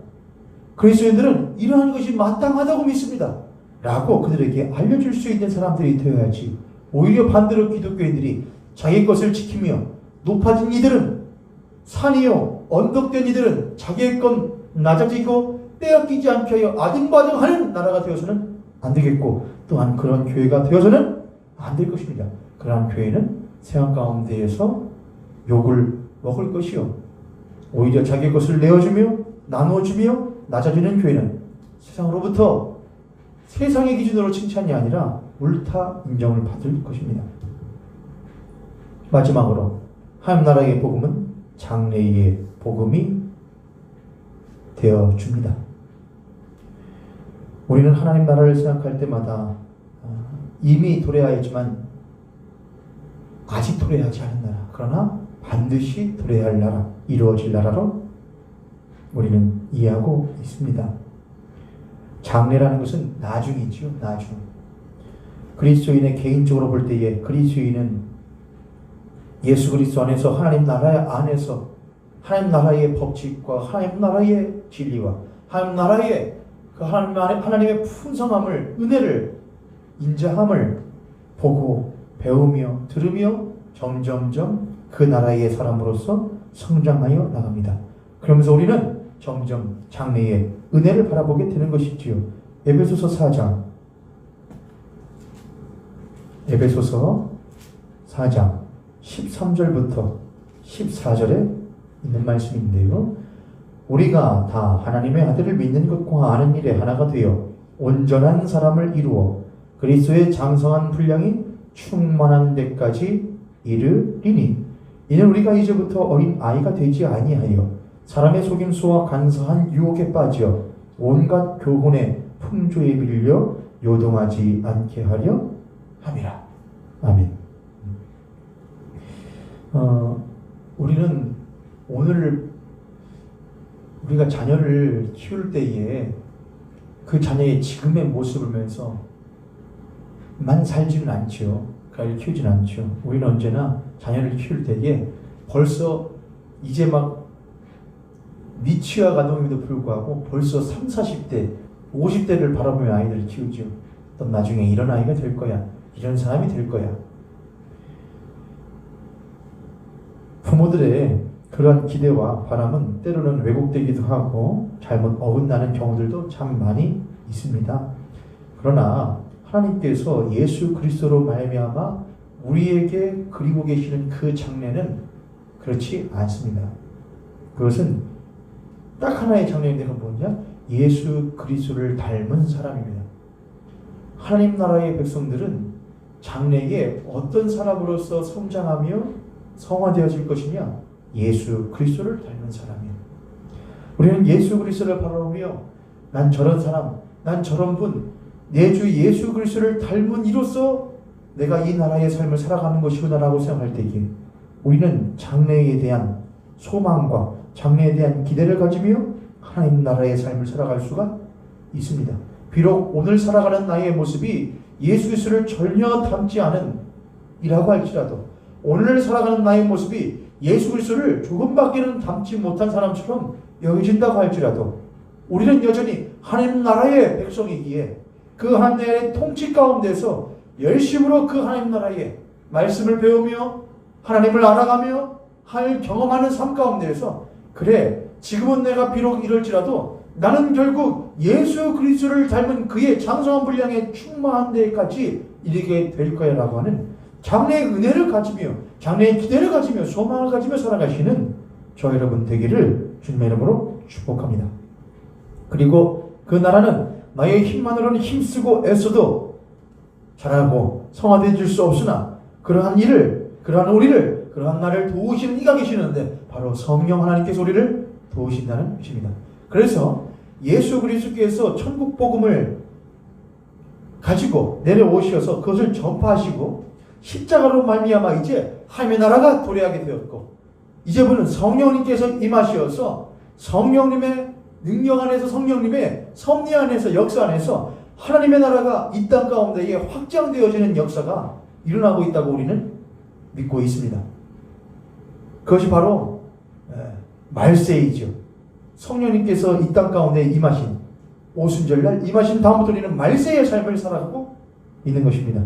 그리스도인들은 이러한 것이 마땅하다고 믿습니다 라고 그들에게 알려줄 수 있는 사람들이 되어야지, 오히려 반대로 기독교인들이 자기 것을 지키며 높아진 이들은, 산이요 언덕된 이들은 자기의 것 낮아지고 빼앗기지 않게 하여 아등바등하는 나라가 되어서는 안 되겠고, 또한 그런 교회가 되어서는 안 될 것입니다. 그러한 교회는 세상 가운데에서 욕을 먹을 것이요, 오히려 자기 것을 내어주며 나누어주며 낮아지는 교회는 세상으로부터 세상의 기준으로 칭찬이 아니라 옳다 인정을 받을 것입니다. 마지막으로 하나님 나라의 복음은 장래의 복음이 되어줍니다. 우리는 하나님 나라를 생각할 때마다 이미 도래하였지만 아직 도래하지 않은 나라, 그러나 반드시 도래해야 할 나라, 이루어질 나라로 우리는 이해하고 있습니다. 장래라는 것은 나중이지요, 나중. 그리스도인의 개인적으로 볼 때에 그리스도인은 예수 그리스도 안에서, 하나님 나라 안에서 하나님 나라의 법칙과 하나님 나라의 진리와 하나님 나라의 그 하나님의 풍성함을, 은혜를, 인자함을 보고 배우며 들으며 점점점 그 나라의 사람으로서 성장하여 나갑니다. 그러면서 우리는 점점 장래의 은혜를 바라보게 되는 것이지요. 에베소서 4장 13절부터 14절에 있는 말씀인데요. 우리가 다 하나님의 아들을 믿는 것과 아는 일에 하나가 되어 온전한 사람을 이루어 그리스도의 장성한 분량이 충만한 데까지 이르리니 이는 우리가 이제부터 어린 아이가 되지 아니하여 사람의 속임수와 간사한 유혹에 빠져 온갖 교훈의 풍조에 밀려 요동하지 않게 하려 함이라. 아멘. 우리는 오늘 우리가 자녀를 키울 때에 그 자녀의 지금의 모습을 보면서 만 살지는 않죠. 그 아이를 키우지는 않죠. 우리는 언제나 자녀를 키울 때에 벌써 이제 막 미취학 아동임에도 불구하고 벌써 30, 40대, 50대를 바라보며 아이들을 키우죠. 또 나중에 이런 아이가 될 거야. 이런 사람이 될 거야. 부모들의 그런 기대와 바람은 때로는 왜곡되기도 하고 잘못 어긋나는 경우들도 참 많이 있습니다. 그러나 하나님께서 예수 그리스도로 말미암아 우리에게 그리고 계시는 그 장래는 그렇지 않습니다. 그것은 딱 하나의 장래인데 그건 뭐냐? 예수 그리스도를 닮은 사람입니다. 하나님 나라의 백성들은 장래에 어떤 사람으로서 성장하며 성화되어질 것이냐? 예수 그리스도를 닮은 사람이에요. 우리는 예수 그리스도를 바라보며 난 저런 사람, 난 저런 분, 내 주 예수 그리스도를 닮은 이로써 내가 이 나라의 삶을 살아가는 것이구나라고 생각할 때에 우리는 장래에 대한 소망과 장래에 대한 기대를 가지며 하나님 나라의 삶을 살아갈 수가 있습니다. 비록 오늘 살아가는 나의 모습이 예수 그리스도를 전혀 닮지 않은 이라고 할지라도 오늘 살아가는 나의 모습이 예수 그리스도를 조금밖에는 닮지 못한 사람처럼 여겨진다고 할지라도 우리는 여전히 하나님 나라의 백성이기에 그 하나님의 통치 가운데서 열심으로 그 하나님 나라의 말씀을 배우며 하나님을 알아가며 경험하는 삶 가운데에서 그래 지금은 내가 비록 이럴지라도 나는 결국 예수 그리스도를 닮은 그의 장성한 분량에 충만한 데까지 이르게 될 거야 라고 하는 장래의 은혜를 가지며 장래의 기대를 가지며 소망을 가지며 살아가시는 저 여러분 되기를 주님의 이름으로 축복합니다. 그리고 그 나라는 나의 힘만으로는 힘쓰고 애써도 잘하고 성화되어질 수 없으나 그러한 우리를 그러한 나를 도우시는 이가 계시는데 바로 성령 하나님께서 우리를 도우신다는 것입니다. 그래서 예수 그리스도께서 천국 복음을 가지고 내려오셔서 그것을 전파하시고 십자가로 말미암아 이제 하나님의 나라가 도래하게 되었고 이제부터는 성령님께서 임하시어서 성령님의 능력 안에서 성령님의 섭리 안에서 역사 안에서 하나님의 나라가 이 땅 가운데에 확장되어지는 역사가 일어나고 있다고 우리는 믿고 있습니다. 그것이 바로 말세이죠. 성령님께서 이 땅 가운데 임하신 오순절날 임하신 다음부터 우리는 말세의 삶을 살아가고 있는 것입니다.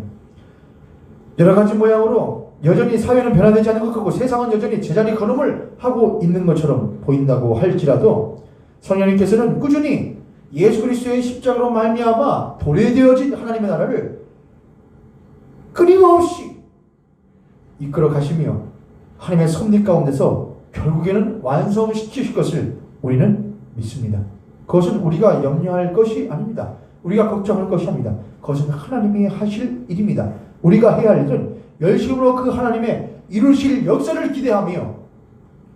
여러 가지 모양으로 여전히 사회는 변화되지 않는 것 같고 세상은 여전히 제자리 걸음을 하고 있는 것처럼 보인다고 할지라도 성령님께서는 꾸준히 예수 그리스도의 십자가로 말미암아 도래되어진 하나님의 나라를 끊임없이 이끌어 가시며 하나님의 섭리 가운데서 결국에는 완성시키실 것을 우리는 믿습니다. 그것은 우리가 염려할 것이 아닙니다. 우리가 걱정할 것이 아닙니다. 그것은 하나님이 하실 일입니다. 우리가 해야 할 일은 열심으로 그 하나님의 이루실 역사를 기대하며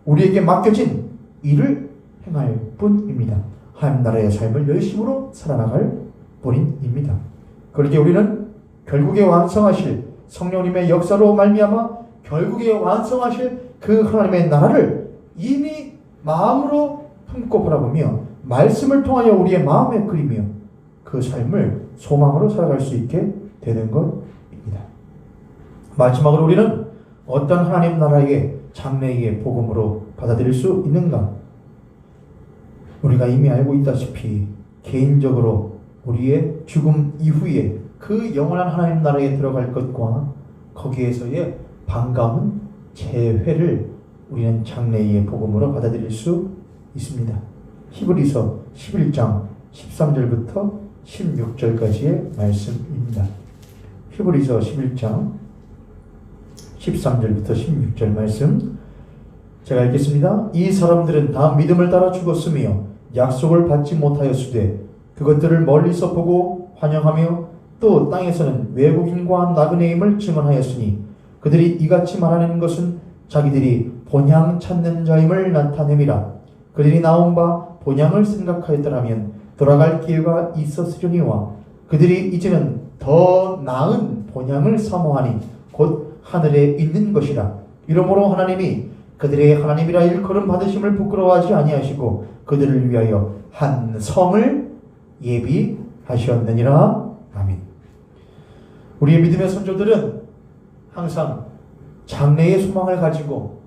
우리에게 맡겨진 일을 행할 뿐입니다. 하나님 나라의 삶을 열심으로 살아나갈 뿐입니다. 그렇게 우리는 결국에 완성하실 성령님의 역사로 말미암아 결국에 완성하실 그 하나님의 나라를 이미 마음으로 품고 바라보며 말씀을 통하여 우리의 마음에 그리며 그 삶을 소망으로 살아갈 수 있게 되는 것입니다. 마지막으로 우리는 어떤 하나님 나라의 장래의 복음으로 받아들일 수 있는가? 우리가 이미 알고 있다시피 개인적으로 우리의 죽음 이후에 그 영원한 하나님 나라에 들어갈 것과 거기에서의 반가운 재회를 우리는 장래의 복음으로 받아들일 수 있습니다. 히브리서 11장 13절부터 16절까지의 말씀입니다. 히브리서 11장 13절부터 16절 말씀 제가 읽겠습니다. 이 사람들은 다 믿음을 따라 죽었으며 약속을 받지 못하였으되 그것들을 멀리서 보고 환영하며 또 땅에서는 외국인과 나그네임을 증언하였으니 그들이 이같이 말하는 것은 자기들이 본향 찾는 자임을 나타냄이라. 그들이 나온 바 본향을 생각하였더라면 돌아갈 기회가 있었으려니와 그들이 이제는 더 나은 본향을 사모하니 곧 하늘에 있는 것이라. 이러므로 하나님이 그들의 하나님이라 일컬음 받으심을 부끄러워하지 아니하시고 그들을 위하여 한 성을 예비하셨느니라. 아멘. 우리의 믿음의 선조들은 항상 장래의 소망을 가지고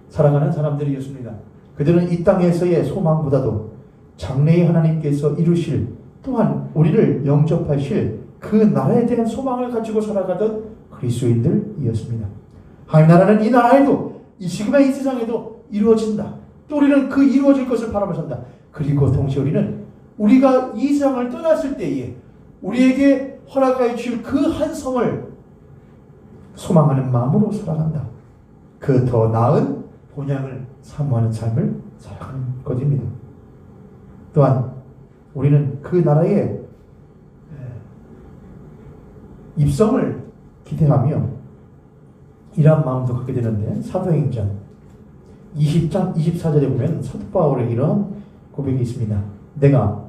살아가는 사람들이었습니다. 그들은 이 땅에서의 소망보다도 장래의 하나님께서 이루실 또한 우리를 영접하실 그 나라에 대한 소망을 가지고 살아가던 그리스도인들이었습니다. 하나님 나라는 이 나라에도 이 지금의 이 세상에도 이루어진다. 또 우리는 그 이루어질 것을 바라며 산다. 그리고 동시에 우리는 우리가 이 세상을 떠났을 때에 우리에게 허락하여 주실 그 한 성을 소망하는 마음으로 살아간다. 그 더 나은 본향을 사모하는 삶을 살아가는 것입니다. 또한 우리는 그 나라의 입성을 기대하며 이러한 마음도 갖게 되는데 사도행전 20장 24절에 보면 사도 바울의 이런 고백이 있습니다. 내가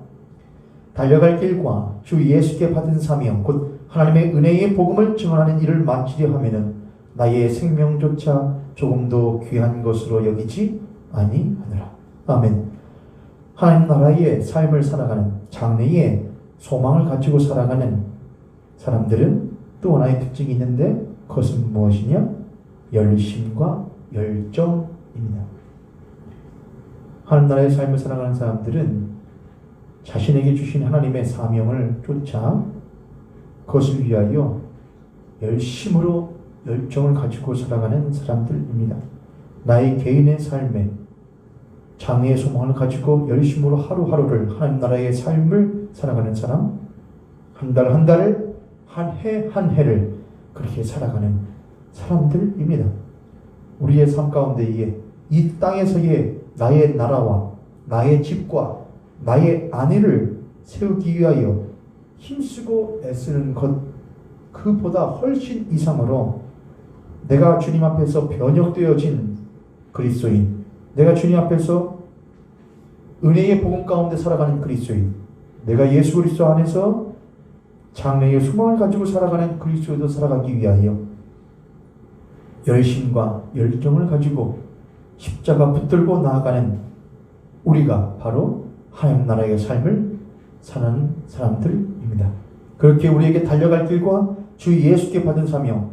달려갈 길과 주 예수께 받은 사명 곧 하나님의 은혜의 복음을 증언하는 일을 마치려 하면은 나의 생명조차 조금도 귀한 것으로 여기지 아니하노라. 아멘. 하나님 나라의 삶을 살아가는 장래의 소망을 가지고 살아가는 사람들은 또 하나의 특징이 있는데 그것은 무엇이냐? 열심과 열정입니다. 하나님 나라의 삶을 살아가는 사람들은 자신에게 주신 하나님의 사명을 쫓아 그것을 위하여 열심으로 열정을 가지고 살아가는 사람들입니다. 나의 개인의 삶에 장래의 소망을 가지고 열심으로 하루하루를 하나님 나라의 삶을 살아가는 사람, 한 달 한 달을 한 해 한 해를 그렇게 살아가는 사람들입니다. 우리의 삶 가운데에 이 땅에서의 나의 나라와 나의 집과 나의 아내를 세우기 위하여 힘쓰고 애쓰는 것 그보다 훨씬 이상으로 내가 주님 앞에서 변혁되어진 그리스도인, 내가 주님 앞에서 은혜의 복음 가운데 살아가는 그리스도인, 내가 예수 그리스도 안에서 장래의 소망을 가지고 살아가는 그리스도인으로 살아가기 위하여 열심과 열정을 가지고 십자가 붙들고 나아가는 우리가 바로 하나님 나라의 삶을 사는 사람들입니다. 그렇게 우리에게 달려갈 길과 주 예수께 받은 사명,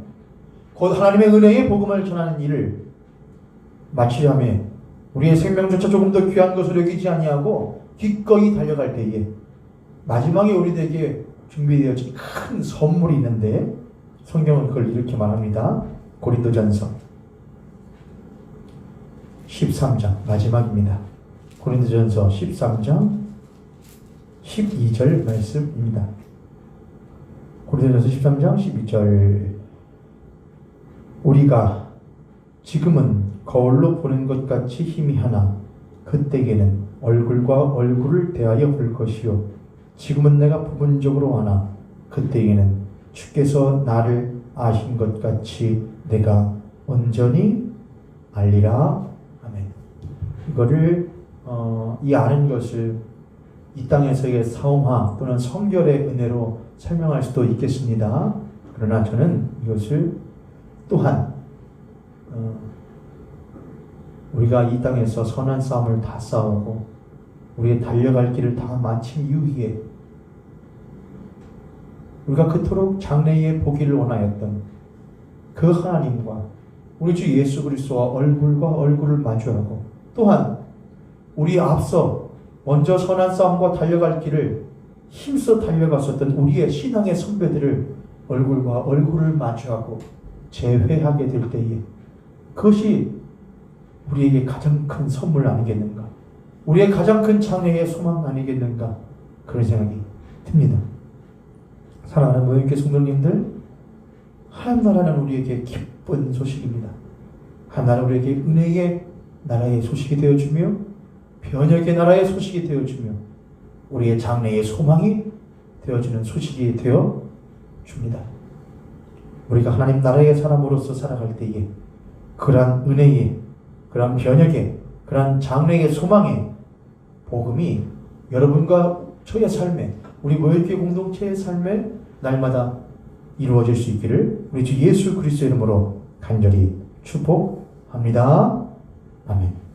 곧 하나님의 은혜의 복음을 전하는 일을 마치려며 우리의 생명조차 조금 더 귀한 것으로 여기지 아니하고 기꺼이 달려갈 때에 마지막에 우리에게 준비되어진 큰 선물이 있는데 성경은 그걸 이렇게 말합니다. 고린도전서 13장 마지막입니다. 고린도전서 13장 12절 말씀입니다. 고린도전서 13장 12절 우리가 지금은 거울로 보는 것 같이 희미하나 그때에는 얼굴과 얼굴을 대하여 볼 것이요 지금은 내가 부분적으로 아나 그때에는 주께서 나를 아신 것 같이 내가 온전히 알리라. 아멘. 이거를 이 아는 것을 이 땅에서의 사음화 또는 성결의 은혜로 설명할 수도 있겠습니다. 그러나 저는 이것을 또한 우리가 이 땅에서 선한 싸움을 다 싸우고 우리의 달려갈 길을 다 마친 이후에 우리가 그토록 장래에 보기를 원하였던 그 하나님과 우리 주 예수 그리스도와 얼굴과 얼굴을 마주하고 또한 우리 앞서 먼저 선한 싸움과 달려갈 길을 힘써 달려갔었던 우리의 신앙의 선배들을 얼굴과 얼굴을 마주하고 재회하게 될 때에 그것이 우리에게 가장 큰 선물 아니겠는가? 우리의 가장 큰 장래의 소망 아니겠는가 그런 생각이 듭니다. 사랑하는 모형교회 성도님들, 하나님 나라는 우리에게 기쁜 소식입니다. 하나님 나라는 우리에게 은혜의 나라의 소식이 되어주며 변혁의 나라의 소식이 되어주며 우리의 장래의 소망이 되어주는 소식이 되어줍니다. 우리가 하나님 나라의 사람으로서 살아갈 때에 그러한 은혜의, 그러한 변혁의, 그러한 장래의 소망의 복음이 여러분과 저의 삶에, 우리 모형교회 공동체의 삶에 날마다 이루어질 수 있기를 우리 주 예수 그리스도의 이름으로 간절히 축복합니다. 아멘.